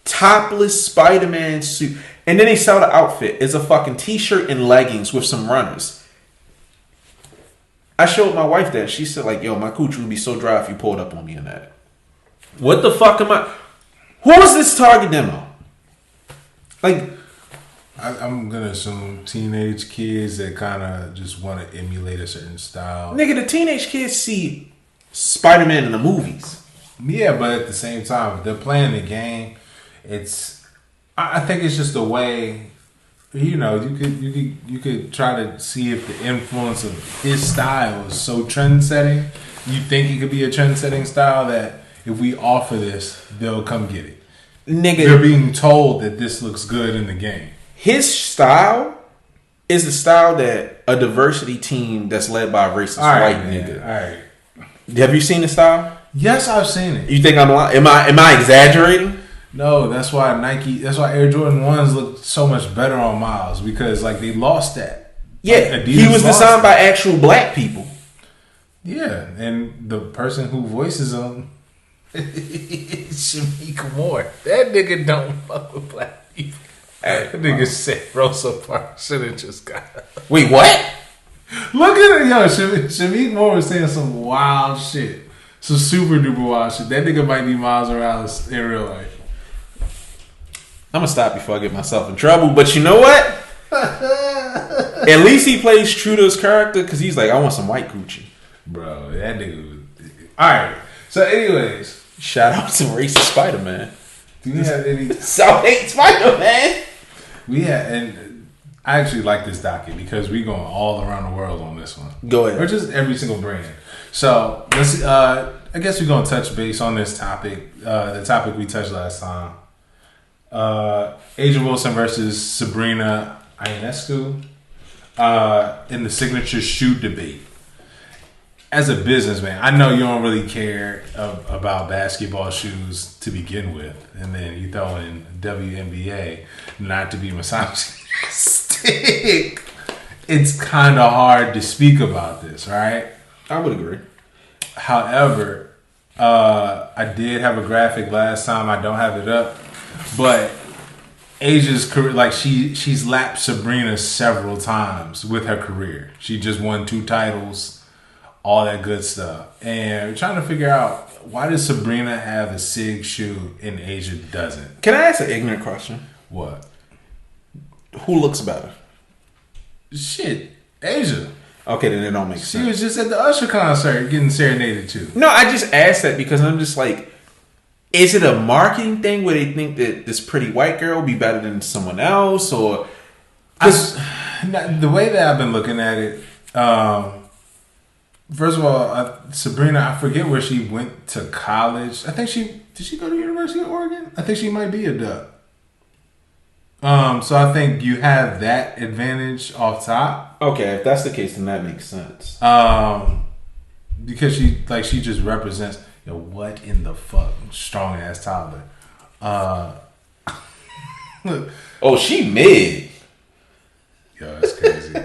topless Spider-Man suit. And then they sell the outfit. It's a fucking t-shirt and leggings with some runners. I showed my wife that. She said, like, yo, my coochie would be so dry if you pulled up on me in that. What the fuck am I... Who is this target demo? Like... I'm going to assume teenage kids that kind of just want to emulate a certain style. Nigga, the teenage kids see Spider-Man in the movies. Yeah, but at the same time, if they're playing the game, it's... I think it's just a way... You know, you could try to see if the influence of his style is so trend-setting. You think it could be a trend-setting style that if we offer this, they'll come get it. Nigga, they're being told that this looks good in the game. His style is the style that a diversity team that's led by a racist white nigga. All right. Have you seen the style? Yes, I've seen it. You think I'm lying? Am I exaggerating? No, that's why Air Jordan 1s look so much better on Miles, because like they lost that. Yeah, like, he was designed by actual black people. Yeah, and the person who voices them is Shamika Moore. That nigga don't fuck with black people. That nigga said Rosa Parks should have just got her. Wait, what? Look at it, yo. Shamik Moore was saying some wild shit. Some super duper wild shit. That nigga might be Miles Morales in real life. I'm gonna stop before I get myself in trouble. But you know what? At least he plays true to his character, because he's like, I want some white coochie. Bro, that nigga was... Alright. So anyways. Shout out to racist Spider-Man. Do we have any... South hate Spider-Man. And I actually like this docket because we going all around the world on this one. Go ahead. Or just every single brand. So let's. I guess we're gonna touch base on this topic. The topic we touched last time. Angel Wilson versus Sabrina Ionescu in the signature shoe debate. As a businessman, I know you don't really care about basketball shoes to begin with, and then you throw in WNBA, not to be misogynistic. It's kind of hard to speak about this, right? I would agree. However, I did have a graphic last time. I don't have it up, but Asia's career, like she's lapped Sabrina several times with her career. She just won 2 titles. All that good stuff. And we're trying to figure out, why does Sabrina have a SIG shoe and Asia doesn't? Can I ask an ignorant question? What? Who looks better? Shit, Asia. Okay, then it don't make sense. She was just at the Usher concert getting serenaded to. No, I just asked that because I'm just like, is it a marketing thing where they think that this pretty white girl will be better than someone else? Or... the way that I've been looking at it... First of all, Sabrina, I forget where she went to college. I think did she go to University of Oregon? I think she might be a Duck. So I think you have that advantage off top. Okay, if that's the case, then that makes sense. Because she just represents, what in the fuck, strong ass toddler. Oh, she mid. Yo, that's crazy.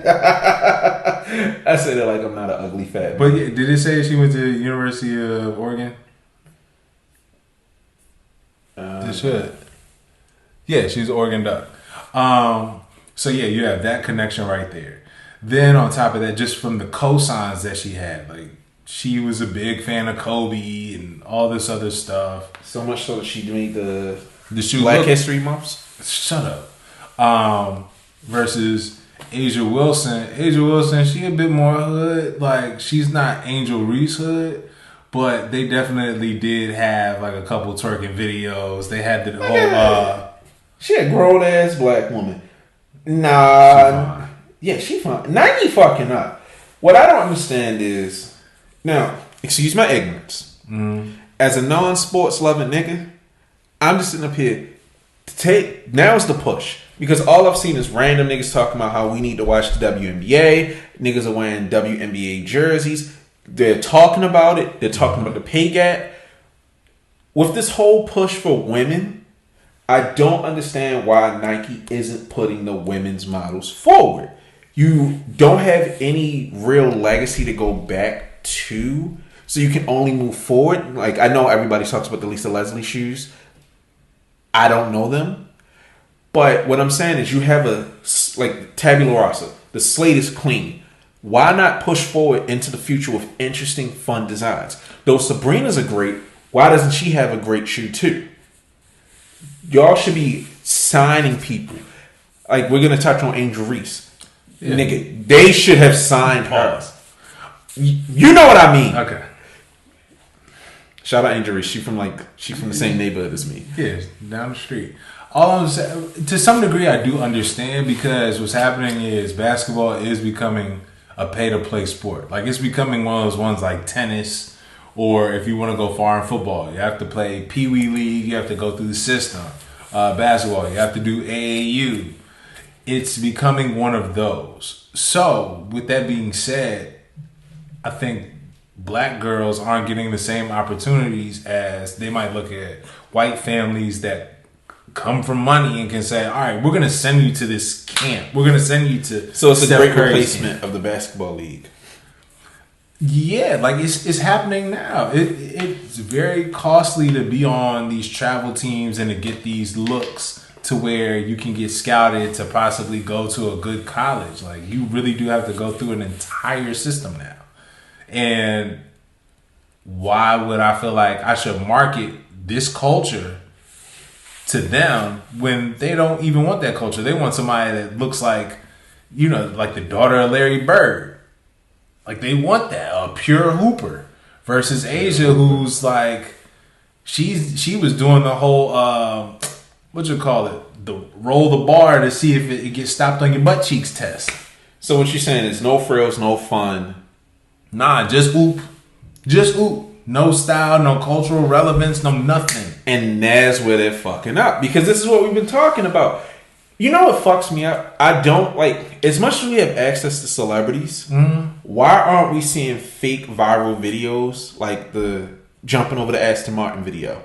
I said it like I'm not an ugly fat. But yeah, did it say she went to the University of Oregon? It should. Yeah, she's Oregon Duck. So yeah, you have that connection right there. Then on top of that, just from the cosigns that she had, like she was a big fan of Kobe and all this other stuff. So much so that she made the shoe Black History Months. Shut up. Versus Angel Wilson, she a bit more hood. Like, she's not Angel Reese hood, but they definitely did have like a couple twerking videos. They had the whole she a grown ass black woman. Nah. Yeah, she fine. Nike fucking up. What I don't understand is, now, excuse my ignorance. As a non-sports loving nigga, I'm just sitting up here now's the push. Because all I've seen is random niggas talking about how we need to watch the WNBA. Niggas are wearing WNBA jerseys. They're talking about it. They're talking about the pay gap. With this whole push for women, I don't understand why Nike isn't putting the women's models forward. You don't have any real legacy to go back to, so you can only move forward. Like, I know everybody talks about the Lisa Leslie shoes. I don't know them. But what I'm saying is, you have like tabula rasa. The slate is clean. Why not push forward into the future with interesting, fun designs? Though Sabrina's are great, why doesn't she have a great shoe too? Y'all should be signing people. Like, we're gonna touch on Angel Reese. Yeah. Nigga, they should have signed her. You know what I mean? Okay. Shout out Angel Reese. She from the same neighborhood as me. Yeah, down the street. All I'm saying, to some degree, I do understand, because what's happening is basketball is becoming a pay-to-play sport. Like, it's becoming one of those ones like tennis, or if you want to go far in football, you have to play Pee Wee League, you have to go through the system. Basketball, you have to do AAU. It's becoming one of those. So, with that being said, I think black girls aren't getting the same opportunities as they might look at white families that come from money and can say, all right, we're going to send you to this camp. We're going to send you to... So it's a great replacement of the basketball league. Yeah, like it's happening now. It's very costly to be on these travel teams and to get these looks to where you can get scouted to possibly go to a good college. Like, you really do have to go through an entire system now. And why would I feel like I should market this culture to them when they don't even want that culture? They want somebody that looks like, like the daughter of Larry Bird. Like, they want that, a pure hooper, versus Asia, who's like, she was doing the whole, the roll the bar to see if it gets stopped on your butt cheeks test. So what you're saying is no frills, no fun. Nah, just hoop. Just hoop. No style, no cultural relevance, no nothing. And that's where they're fucking up. Because this is what we've been talking about. You know what fucks me up? I don't like, as much as we have access to celebrities, why aren't we seeing fake viral videos like the jumping over the Aston Martin video?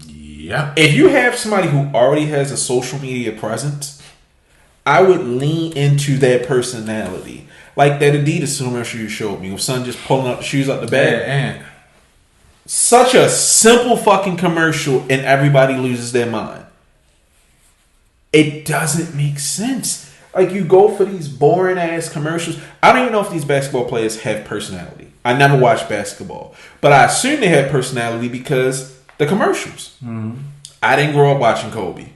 Yeah. If you have somebody who already has a social media presence, I would lean into their personality. Like that Adidas commercial you showed me, with son just pulling up the shoes out the bag. Yeah, such a simple fucking commercial, and everybody loses their mind. It doesn't make sense. Like, you go for these boring ass commercials. I don't even know if these basketball players have personality. I never watched basketball, but I assume they have personality because the commercials. Mm-hmm. I didn't grow up watching Kobe.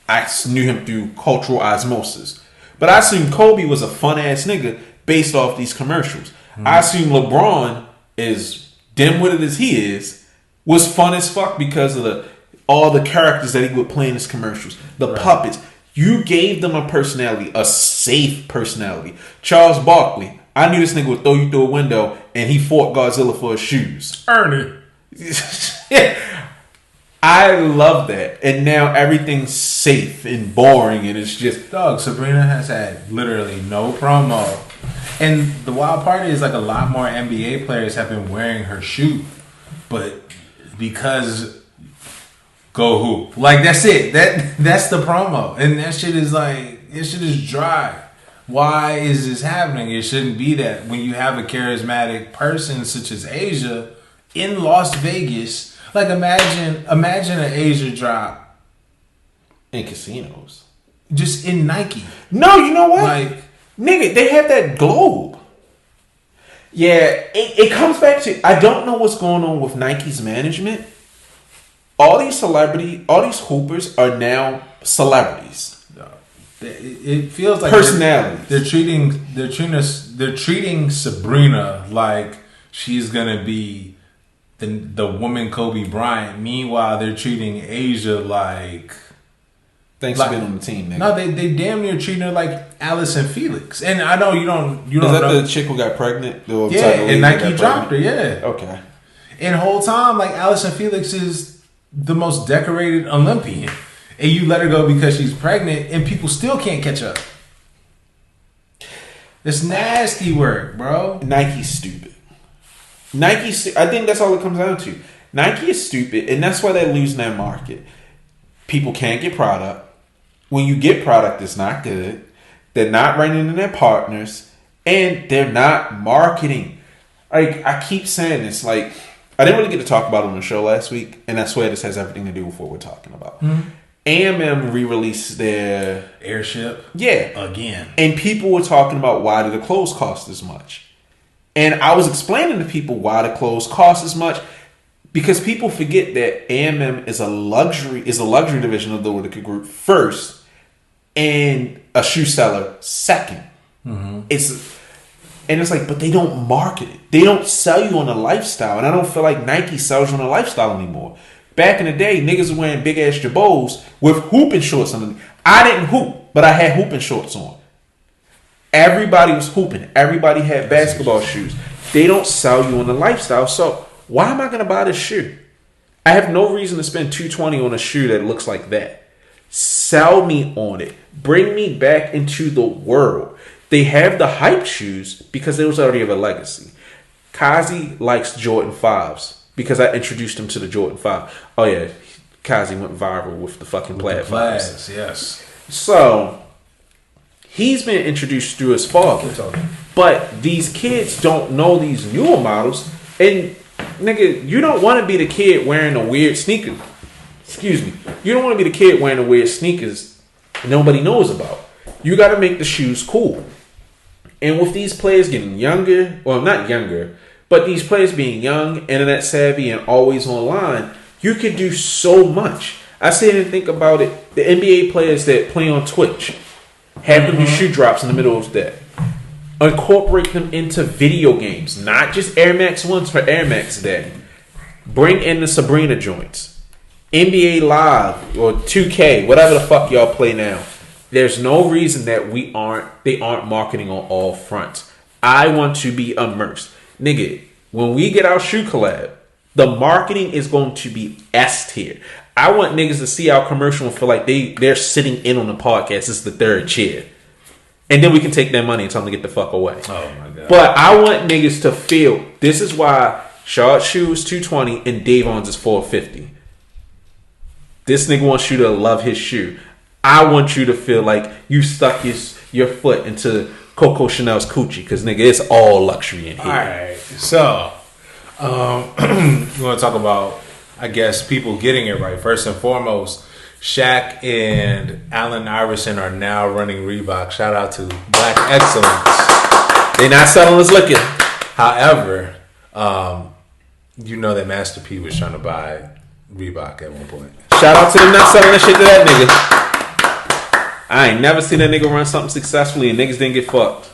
I knew him through cultural osmosis, but I assumed Kobe was a fun ass nigga based off these commercials. Mm-hmm. I assume LeBron, is dim-witted as he is, was fun as fuck because of all the characters that he would play in his commercials. The puppets. You gave them a personality, a safe personality. Charles Barkley. I knew this nigga would throw you through a window, and he fought Godzilla for his shoes. Ernie. I love that. And now everything's safe and boring, and it's just... Dog, Sabrina has had literally no promo. And the wild part is, like, a lot more NBA players have been wearing her shoe. But because... Go hoop. Like, that's it. That's the promo. And that shit is like, this shit is dry. Why is this happening? It shouldn't be that. When you have a charismatic person such as Asia in Las Vegas, like, imagine an Asia drop in casinos. Just in Nike. No, you know what? Like, nigga, they have that globe. Yeah, it comes back to, I don't know what's going on with Nike's management. All these hoopers are now celebrities. It feels like personalities. They're treating Sabrina like she's gonna be the woman Kobe Bryant. Meanwhile, they're treating Asia like thanks for being on the team. Nigga. No, they damn near treating her like Allison Felix. And I know you don't. Is that the chick who got pregnant? Yeah, and Nike dropped her. Yeah. Okay. And the whole time, like, Allison Felix is the most decorated Olympian, and you let her go because she's pregnant, and people still can't catch up. It's nasty work, bro. Nike's stupid. I think that's all it comes down to. Nike is stupid, and that's why they're losing their market. People can't get product. When you get product, it's not good. They're not running in their partners, and they're not marketing. Like, I keep saying this, like, I didn't really get to talk about it on the show last week, and I swear this has everything to do with what we're talking about. Mm-hmm. AMM re-released their Airship. Yeah. Again. And people were talking about why do the clothes cost as much. And I was explaining to people why the clothes cost as much because people forget that AMM is a luxury division of the Whitaker Group first and a shoe seller second. Mm-hmm. It's like, but they don't market it. They don't sell you on a lifestyle. And I don't feel like Nike sells you on a lifestyle anymore. Back in the day, niggas were wearing big ass jabos with hooping shorts on. I didn't hoop, but I had hooping shorts on. Everybody was hooping. Everybody had basketball shoes. They don't sell you on the lifestyle. So why am I going to buy this shoe? I have no reason to spend $220 on a shoe that looks like that. Sell me on it. Bring me back into the world. They have the hype shoes because they was already have a legacy. Kazi likes Jordan 5s because I introduced him to the Jordan 5. Oh yeah, Kazi went viral with the fucking plaid 5s. Yes. So he's been introduced through his father. But these kids don't know these newer models. And nigga, you don't want to be the kid wearing a weird sneaker. Excuse me. You don't want to be the kid wearing the weird sneakers nobody knows about. You got to make the shoes cool. And with these players getting younger, well, not younger, but these players being young, internet savvy, and always online, you can do so much. I sit and think about it. The NBA players that play on Twitch, have them do shoe drops in the middle of the day. Incorporate them into video games, not just Air Max 1s for Air Max Day. Bring in the Sabrina joints. NBA Live or 2K, whatever the fuck y'all play now. There's no reason that they aren't marketing on all fronts. I want to be immersed. Nigga, when we get our shoe collab, the marketing is going to be S tier. I want niggas to see our commercial and feel like they're sitting in on the podcast. This is the third chair. And then we can take their money and tell them to get the fuck away. Oh my God. But I want niggas to feel, this is why Charlotte's shoe is $220 and Davon's is $450. This nigga wants you to love his shoe. I want you to feel like you stuck your foot into Coco Chanel's coochie because nigga, it's all luxury in here. All right, so we want to talk about, I guess, people getting it right. First and foremost, Shaq and Allen Iverson are now running Reebok. Shout out to Black Excellence. They not selling us liquor. However, you know that Master P was trying to buy Reebok at one point. Shout out to them not selling that shit to that nigga. I ain't never seen that nigga run something successfully and niggas didn't get fucked.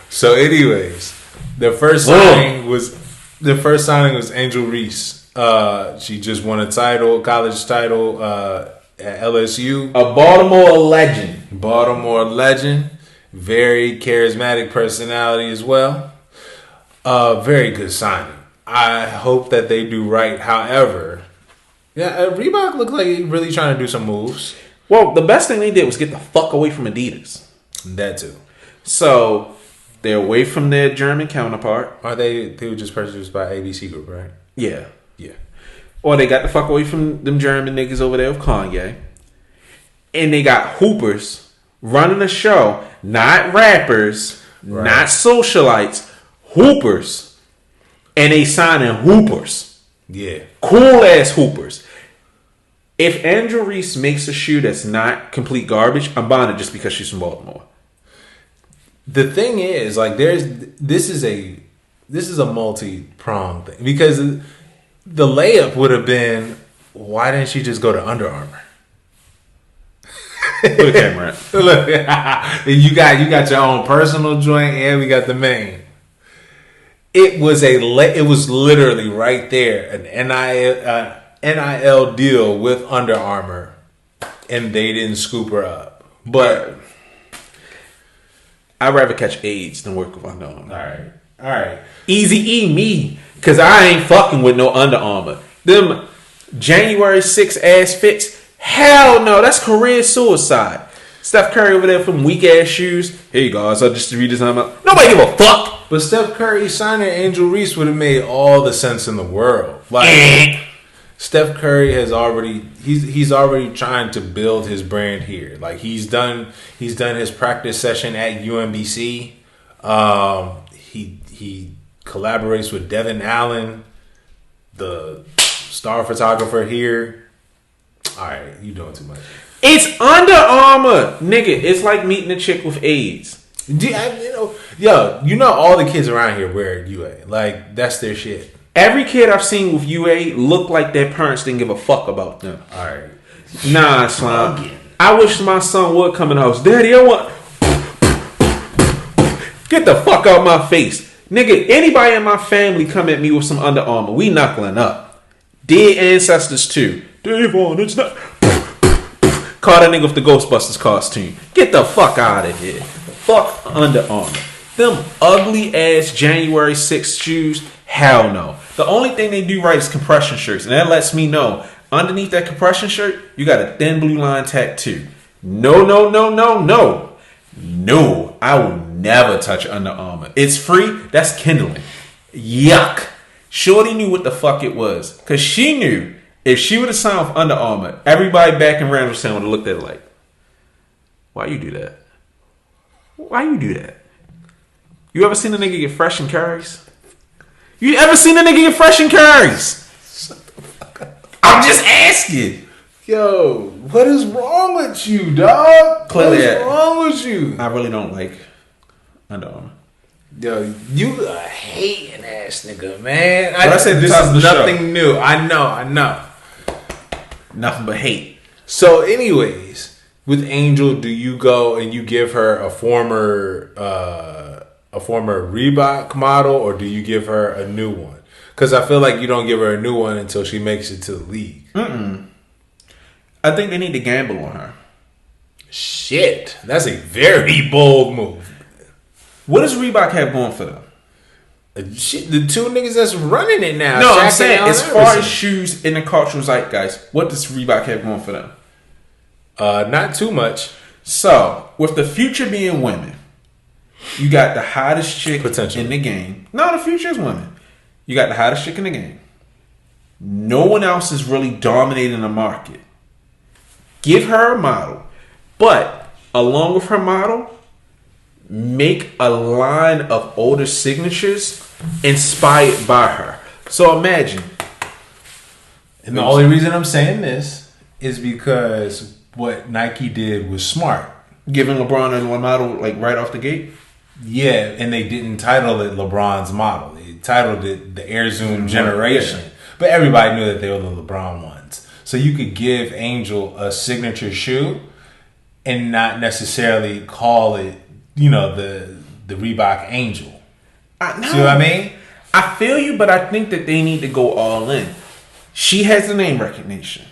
So, anyways, the first signing was Angel Reese. She just won a college title at LSU. A Baltimore legend. Very charismatic personality as well. Very good signing. I hope that they do right. However, Reebok looked like he really trying to do some moves. Well, the best thing they did was get the fuck away from Adidas. That too. So they're away from their German counterpart. Are they were just purchased by ABC Group, right? Yeah. Yeah. Or they got the fuck away from them German niggas over there with Kanye. And they got hoopers running the show. Not rappers. Right. Not socialites. Hoopers. And they signing hoopers. Yeah. Cool ass hoopers. If Angel Reese makes a shoe that's not complete garbage, I'm buying it just because she's from Baltimore. The thing is, like, this is a multi-pronged thing because the layup would have been, why didn't she just go to Under Armour? Put a camera in. Look, you got your own personal joint, and we got the main. It was literally right there, an NIL deal with Under Armour, and they didn't scoop her up. But I'd rather catch AIDS than work with Under Armour. All right. Easy E me, because I ain't fucking with no Under Armour. Them January 6 ass fits, hell no, that's career suicide. Steph Curry over there from weak ass shoes. Here you go, so I just redesign my. Nobody give a fuck. But Steph Curry signing Angel Reese would have made all the sense in the world. Like Steph Curry has he's already trying to build his brand here. Like he's done his practice session at UMBC. He collaborates with Devin Allen, the star photographer here. All right, you doing too much. It's Under Armour, nigga. It's like meeting a chick with AIDS. You know all the kids around here wear UA. Like, that's their shit. Every kid I've seen with UA look like their parents didn't give a fuck about them. All right. Nah, Slime. I wish my son would come in the house. Daddy, I want... Get the fuck out my face. Nigga, anybody in my family come at me with some Under Armour, we knuckling up. Dead ancestors too. Davon, it's not... Call that nigga with the Ghostbusters costume. Get the fuck out of here. Fuck Under Armour. Them ugly ass January 6th shoes, hell no. The only thing they do right is compression shirts. And that lets me know, underneath that compression shirt, you got a thin blue line tattoo. No. No, I will never touch Under Armour. It's free. That's kindling. Yuck. Shorty knew what the fuck it was. Because she knew if she would have signed with Under Armour, everybody back in Randallstown would have looked at it like, why you do that? Why you do that? You ever seen a nigga get fresh in carries? You ever seen a nigga get fresh in carries? Shut the fuck up. I'm just asking. Yo, what is wrong with you, dog? What is wrong with you? I really don't like Under Armour. Yo, you a hating ass nigga, man. I said this is nothing new. I know. Nothing but hate. So, anyways, with Angel, do you go and you give her a former Reebok model, or do you give her a new one? Because I feel like you don't give her a new one until she makes it to the league. I think they need to gamble on her. Shit, that's a very bold move. What does Reebok have going for them? Shit, the two niggas that's running it now. No, I'm saying as far as shoes in the cultural zeitgeist, what does Reebok have going for them? Not too much. So, with the future being women, you got the hottest chick in the game. No, the future is women. You got the hottest chick in the game. No one else is really dominating the market. Give her a model, but along with her model, make a line of older signatures inspired by her. So imagine. And the only reason I'm saying this is because what Nike did was smart. Giving LeBron a model like right off the gate? Yeah, and they didn't title it LeBron's model. They titled it the Air Zoom Generation. Yeah. But everybody knew that they were the LeBron ones. So you could give Angel a signature shoe and not necessarily call it, the Reebok Angel. See what I mean? I feel you, but I think that they need to go all in. She has the name recognition.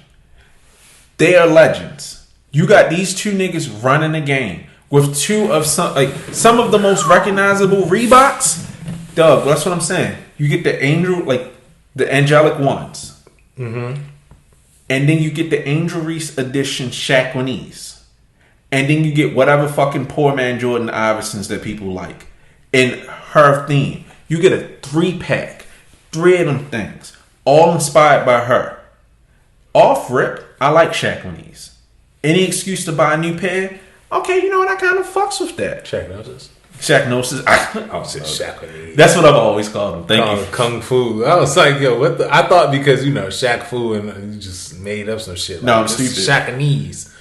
They are legends. You got these two niggas running the game with two of some of the most recognizable Reeboks. Doug, that's what I'm saying. You get the Angel, like the angelic ones. Mm-hmm. And then you get the Angel Reese edition Shaquinese. And then you get whatever fucking poor man Jordan Iversons that people like. In her theme. You get a 3-pack. 3 of them things. All inspired by her. Off rip, I like Shaquinese. Any excuse to buy a new pair? Okay, you know what? I kind of fucks with that. Shaquinosis. I said Shaquinese. That's what I've always called him. Thank you. Kung Fu. I was like, yo, what the? I thought because, Shaq Fu and you just made up some shit. No, I'm stupid. Shaquinese.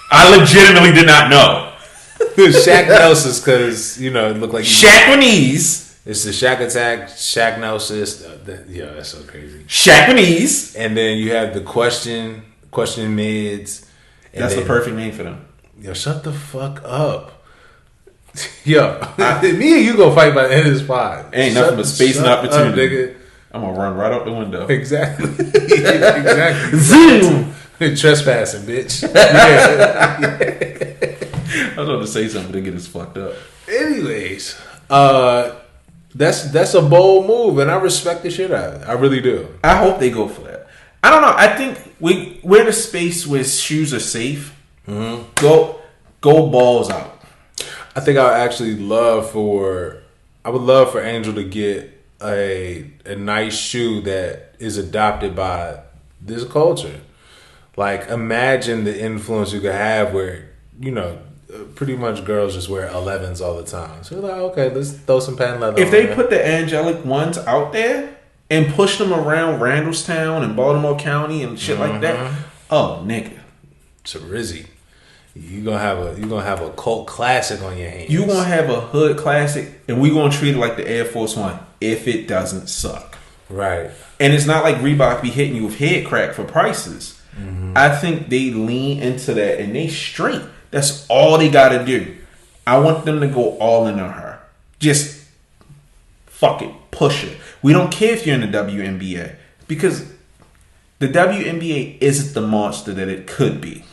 I legitimately did not know. Shaqnosis because, it looked like... Shaquinese. It's the Shaq Attack, Shaqnosis. That's so crazy. Shaquinese. And then you have the question mids. That's the perfect name for them. Yo, shut the fuck up. Yo, me and you gonna fight by the end of this pod. Ain't nothing but space and opportunity. I'm gonna run right out the window. Exactly. Exactly. Zoom. Trespassing, bitch. I was about to say something to get us fucked up. Anyways, that's a bold move, and I respect the shit out of it. I really do. I hope they go for that. I don't know. I think we're in a space where shoes are safe. Mm-hmm. Go balls out. I think I would love for Angel to get a nice shoe that is adopted by this culture. Like, imagine the influence you could have where, pretty much girls just wear 11s all the time. So you're like, okay, let's throw some patent leather If on they there. put the angelic ones out there, and push them around Randallstown and Baltimore County and shit like that. Oh, nigga. It's a Rizzy. You gonna have a cult classic on your hands. You gonna have a hood classic, and we gonna treat it like the Air Force One if it doesn't suck. Right. And it's not like Reebok be hitting you with head crack for prices. I think they lean into that and they straight. That's all they gotta do. I want them to go all in on her. Just fuck it, push it. We don't care if you're in the WNBA because the WNBA isn't the monster that it could be.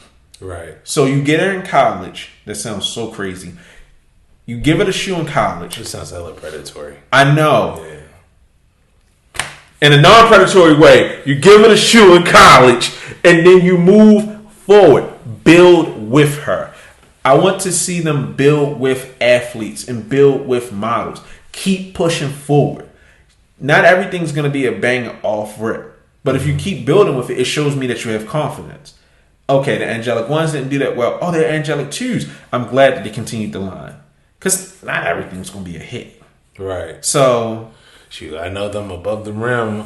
Right. So you get her in college. That sounds so crazy. You give it a shoe in college. It sounds hella predatory. I know. Yeah. In a non-predatory way, you give it a shoe in college, and then you move forward. Build with her. I want to see them build with athletes and build with models. Keep pushing forward. Not everything's going to be a bang off rip. But if you keep building with it, it shows me that you have confidence. Okay, the Angelic Ones didn't do that well. Oh, they're Angelic Twos. I'm glad that they continued the line. Because not everything's going to be a hit. Right. So, shoot, I know them above the rim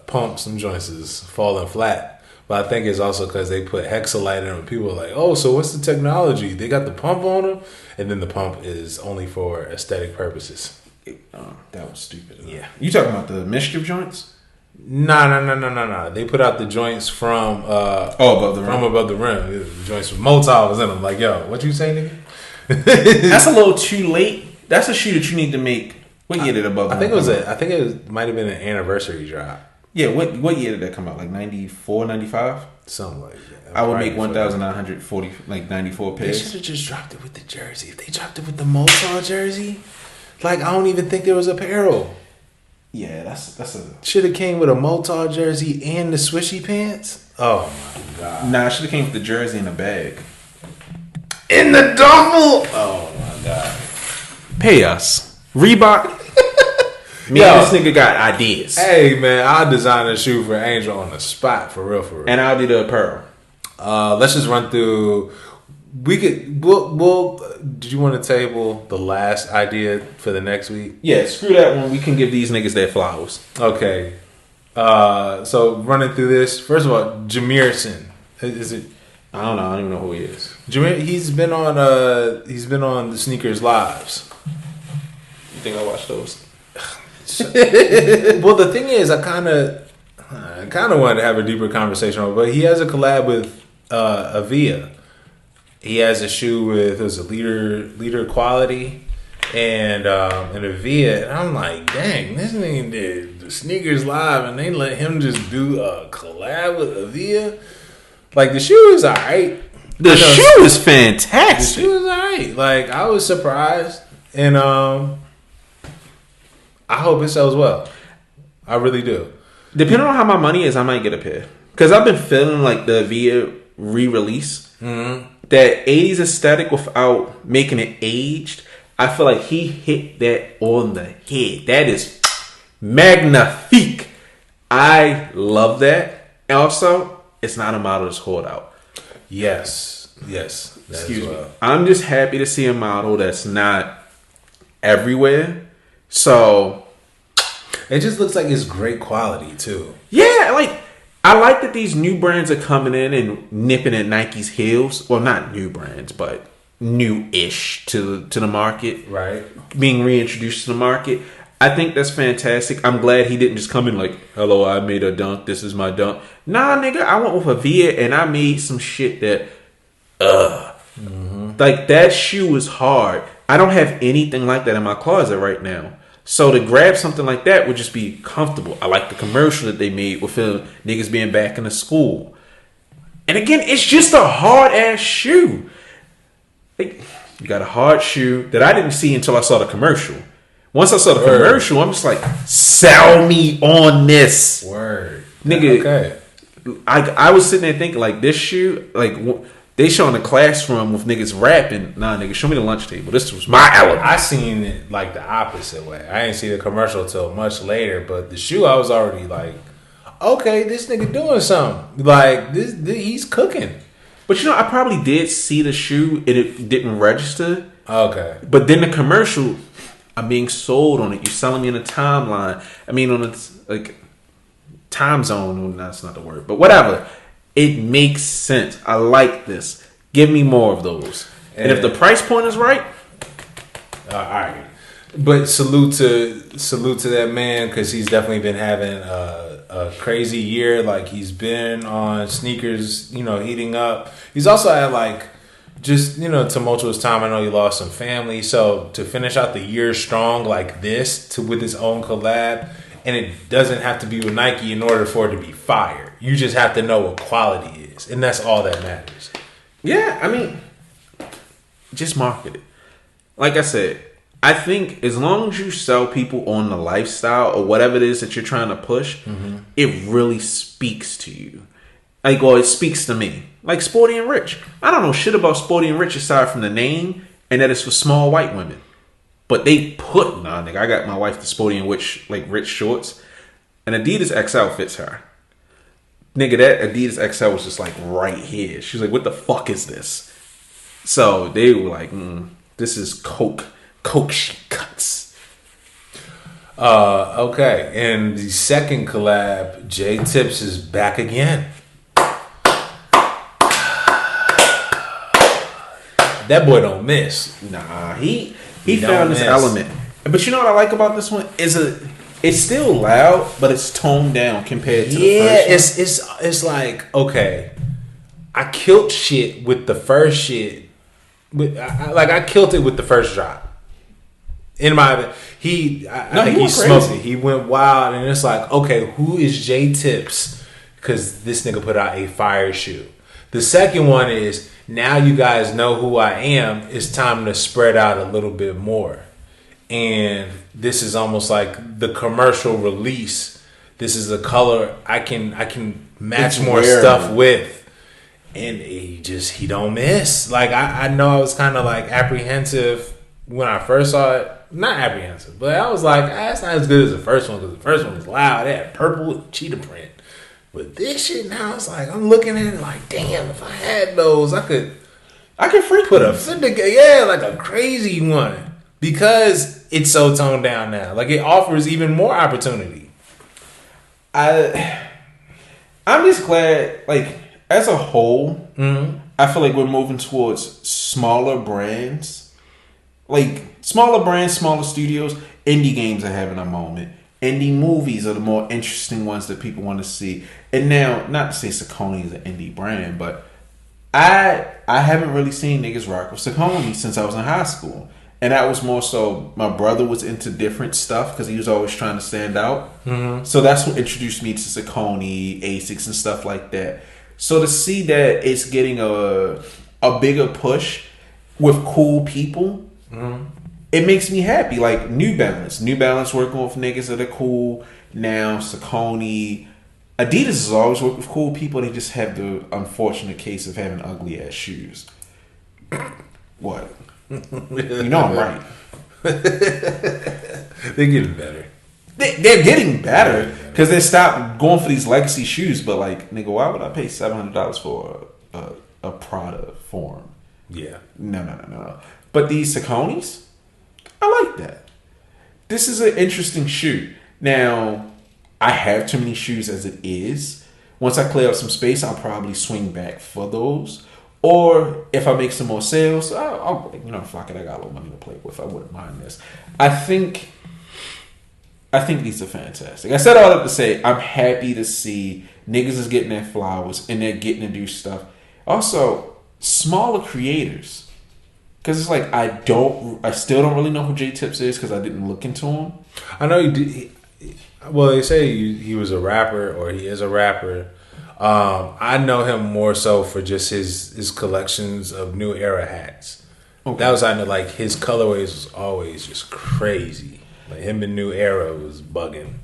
pumps and joints is falling flat. But I think it's also because they put Hexalite in them. People are like, oh, so what's the technology? They got the pump on them? And then the pump is only for aesthetic purposes. That was stupid. Yeah. You talking about the Mischief joints? No. They put out the joints from above the rim. From above the rim. The joints with Motal was in them. Like, yo, what you saying, nigga? That's a little too late. That's a shoe that you need to make. What year did above the rim? I think it might have been an anniversary drop. Yeah, what year did that come out? Like 94, 95? Something like that. I would make 1,940, like 94 pairs. They should have just dropped it with the jersey. If they dropped it with the Motal jersey, like, I don't even think there was apparel. Yeah, that's a... Should have came with a Motal jersey and the swishy pants. Oh, my God. Nah, I should have came with the jersey in a bag. In the duffel! Oh, my God. Pay us. Reebok. Me and this nigga got ideas. Hey, man, I'll design a shoe for Angel on the spot, for real, for real. And I'll do the apparel. Let's just run through... We'll did you want to table the last idea for the next week? Yeah, screw that one. We can give these niggas their flowers. Okay. So running through this, first of all, Jameerson. Is it? I don't know. I don't even know who he is. Jameer, he's been on the Sneakers Lives. You think I watched those? Well, the thing is, I kind of wanted to have a deeper conversation on it, but he has a collab with Avia. He has a shoe with a leader quality and a Avia, and I'm like, dang, this nigga did the Sneakers Live, and they let him just do a collab with Avia. Like, the shoe is alright. The shoe is fantastic. The shoe is alright. Like, I was surprised, and I hope it sells well. I really do. Depending on how my money is, I might get a pair. Because I've been feeling like the Avia re-release. Mm-hmm. That 80s aesthetic without making it aged. I feel like he hit that on the head. That is magnifique. I love that. And also, it's not a model that's called out. Yes. Excuse me. I'm just happy to see a model that's not everywhere. So it just looks like it's great quality too. Yeah, like I like that these new brands are coming in and nipping at Nike's heels. Well, not new brands, but new-ish to the market. Right. Being reintroduced to the market. I think that's fantastic. I'm glad he didn't just come in like, hello, I made a dunk. This is my dunk. Nah, nigga, I went with a Via and I made some shit that, like that shoe was hard. I don't have anything like that in my closet right now. So to grab something like that would just be comfortable. I like the commercial that they made with niggas being back in the school. And again, it's just a hard ass shoe. Like, you got a hard shoe that I didn't see until I saw the commercial. Once I saw the commercial, I'm just like, sell me on this. Word. Nigga, okay. I was sitting there thinking, like, this shoe, like, they showing a classroom with niggas rapping. Nah, nigga, show me the lunch table. This was my element. I seen it like the opposite way. I didn't see the commercial till much later, but the shoe, I was already like, okay, this nigga doing something. Like, this he's cooking. But you know, I probably did see the shoe and it didn't register. Okay. But then the commercial, I'm being sold on it. You're selling me in a timeline. I mean, on a like time zone. That's not the word, but whatever. It makes sense. I like this. Give me more of those. And if the price point is right, all right. But salute to that man, because he's definitely been having a crazy year. Like, he's been on sneakers, heating up. He's also had like just tumultuous time. I know he lost some family, so to finish out the year strong like this, with his own collab, and it doesn't have to be with Nike in order for it to be fire. You just have to know what quality is, and that's all that matters. Yeah, I mean, just market it. Like I said, I think as long as you sell people on the lifestyle or whatever it is that you're trying to push, it really speaks to you. Like, or it speaks to me. Like Sporty and Rich. I don't know shit about Sporty and Rich aside from the name and that it's for small white women. But they put, nigga, I got my wife the Sporty and Rich, like Rich shorts. And Adidas XL fits her. Nigga, that Adidas XL was just like right here. She was like, what the fuck is this? So they were like, this is Coke sheet cuts. Okay. And the second collab, J Tips is back again. That boy don't miss. Nah, he found his element. But you know what I like about this one is it's still loud, but it's toned down compared to the first one. It's like, okay, I killed shit with the first shit. I killed it with the first drop. In my, I think he smoked it. He went wild, and it's like, okay, who is J Tips? Because this nigga put out a fire shoe. The second one is, now you guys know who I am. It's time to spread out a little bit more. And this is almost like the commercial release. This is a color I can match more stuff with. And he don't miss. Like, I know I was kind of like apprehensive when I first saw it. Not apprehensive, but I was like, that's not as good as the first one, because the first one was loud. It had purple cheetah print. But this shit now, it's like, I'm looking at it like, damn, if I had those, I could freak put a fit together. Yeah, like a crazy one. Because it's so toned down now. Like, it offers even more opportunity. I'm just glad, like, as a whole, I feel like we're moving towards smaller brands. Like, smaller brands, smaller studios. Indie games are having a moment. Indie movies are the more interesting ones that people want to see. And now, not to say Saucony is an indie brand, but I haven't really seen niggas rock with Saucony since I was in high school. And that was more so my brother was into different stuff because he was always trying to stand out. So that's what introduced me to Saucony, Asics, and stuff like that. So to see that it's getting a bigger push with cool people, it makes me happy. Like New Balance working with niggas that are cool. Now Saucony, Adidas has always worked with cool people. They just have the unfortunate case of having ugly ass shoes. What? You know I'm right. They're getting better. They're getting better because they stopped going for these legacy shoes. But like, nigga, why would I pay $700 for a Prada form? Yeah. No. But these Sauconys, I like that. This is an interesting shoe. Now, I have too many shoes as it is. Once I clear up some space, I'll probably swing back for those. Or if I make some more sales, I'll fuck it. I got a little money to play with. I wouldn't mind this. I think these are fantastic. I said all that to say I'm happy to see niggas is getting their flowers and they're getting to do stuff. Also, smaller creators. Because it's like I still don't really know who J Tips is because I didn't look into him. I know he did. Well, they say he was a rapper, or he is a rapper. I know him more so for just his collections of New Era hats. Okay. That was, I know, like, his colorways was always just crazy. Like, him in New Era was bugging.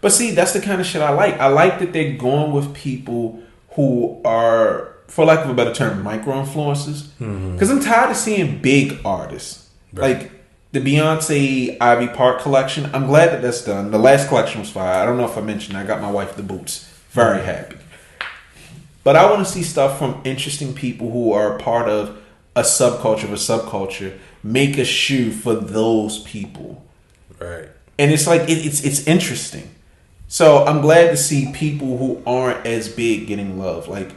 But see, that's the kind of shit I like. I like that they're going with people who are, for lack of a better term, micro-influencers. Because I'm tired of seeing big artists. Right. Like, the Beyonce Ivy Park collection, I'm glad that that's done. The last collection was fire. I don't know if I mentioned, I got my wife the boots. Very happy. But I want to see stuff from interesting people who are part of a subculture make a shoe for those people. Right. And it's like it's interesting. So I'm glad to see people who aren't as big getting love, like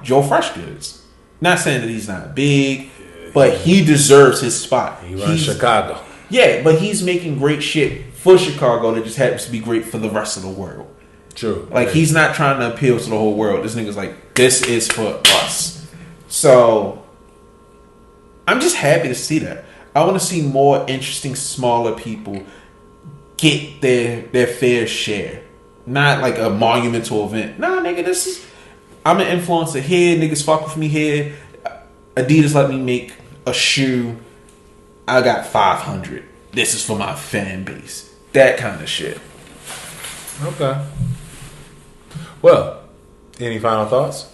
Joe Freshgoods. Not saying that he's not big, but he deserves his spot. He runs Chicago. Yeah, but he's making great shit for Chicago that just happens to be great for the rest of the world. True. Like, he's not trying to appeal to the whole world. This nigga's like, this is for us. So I'm just happy to see that. I want to see more interesting, smaller people get their fair share. Not like a monumental event. Nah, nigga, this is... I'm an influencer here. Niggas fuck with me here. Adidas let me make a shoe. I got 500. This is for my fan base. That kind of shit. Okay. Well, any final thoughts?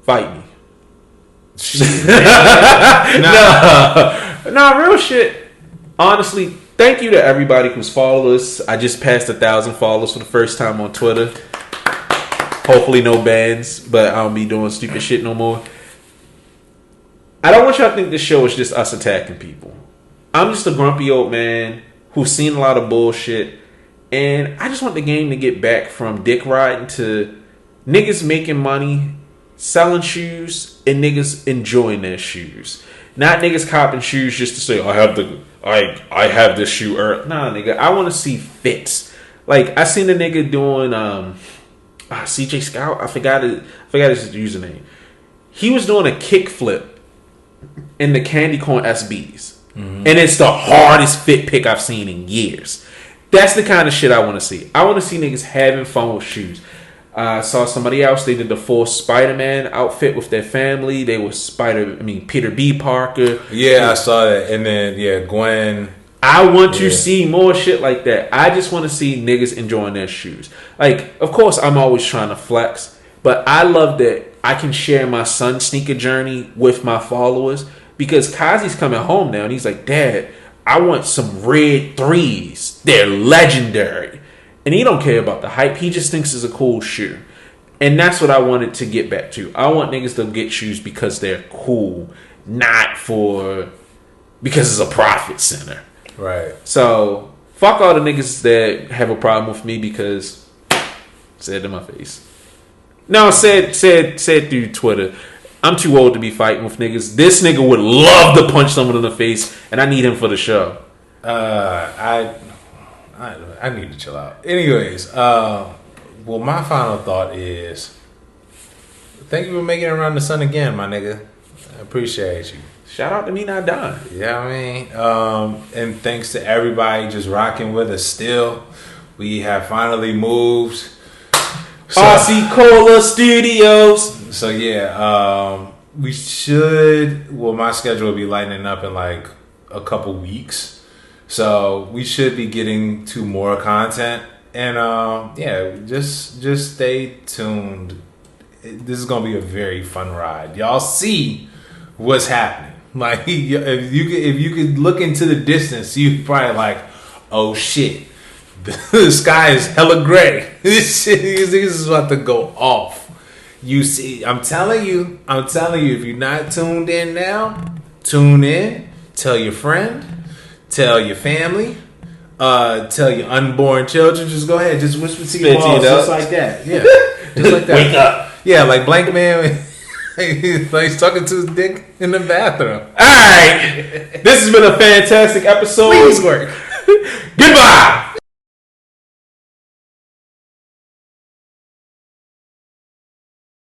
Fight me. No, real shit. Honestly, thank you to everybody who's followed us. I just passed 1,000 followers for the first time on Twitter. Hopefully no bans, but I don't be doing stupid shit no more. I don't want y'all to think this show is just us attacking people. I'm just a grumpy old man who's seen a lot of bullshit, and I just want the game to get back from dick riding to niggas making money, selling shoes, and niggas enjoying their shoes. Not niggas copping shoes just to say, I have this shoe. Nah, nigga, I want to see fits. Like, I seen a nigga doing CJ Scout. I forgot his username. He was doing a kickflip in the candy corn SBs. Mm-hmm. And it's the hardest fit pick I've seen in years. That's the kind of shit I want to see. I want to see niggas having fun with shoes. I saw somebody else. They did the full Spider-Man outfit with their family. They were Peter B. Parker. Yeah, I saw that. And then, Gwen. I want to see more shit like that. I just want to see niggas enjoying their shoes. Like, of course, I'm always trying to flex, but I love that I can share my son's sneaker journey with my followers, because Kazi's coming home now and he's like, Dad, I want some red 3s. They're legendary. And he don't care about the hype. He just thinks it's a cool shoe. And that's what I wanted to get back to. I want niggas to get shoes because they're cool, not because it's a profit center. Right. So, fuck all the niggas that have a problem with me because said to my face. No, said through Twitter. I'm too old to be fighting with niggas. This nigga would love to punch someone in the face, and I need him for the show. I need to chill out. Anyways, well, my final thought is, thank you for making it around the sun again, my nigga. I appreciate you. Shout out to me not dying. Yeah, I mean, and thanks to everybody just rocking with us still. We have finally moved. RC Cola Studios. So we should. Well, my schedule will be lightening up in like a couple weeks, so we should be getting to more content. And just stay tuned. This is gonna be a very fun ride. Y'all see what's happening. Like, if you could look into the distance, you probably like, oh shit. The sky is hella gray. This is about to go off. You see, I'm telling you, if you're not tuned in now, tune in. Tell your friend, tell your family, tell your unborn children. Just go ahead, just whisper to your walls, just like that. Yeah, just like that. Wake up. Yeah, like Blank Man. Like he's talking to his dick in the bathroom. All right, this has been a fantastic episode. Please work. Goodbye.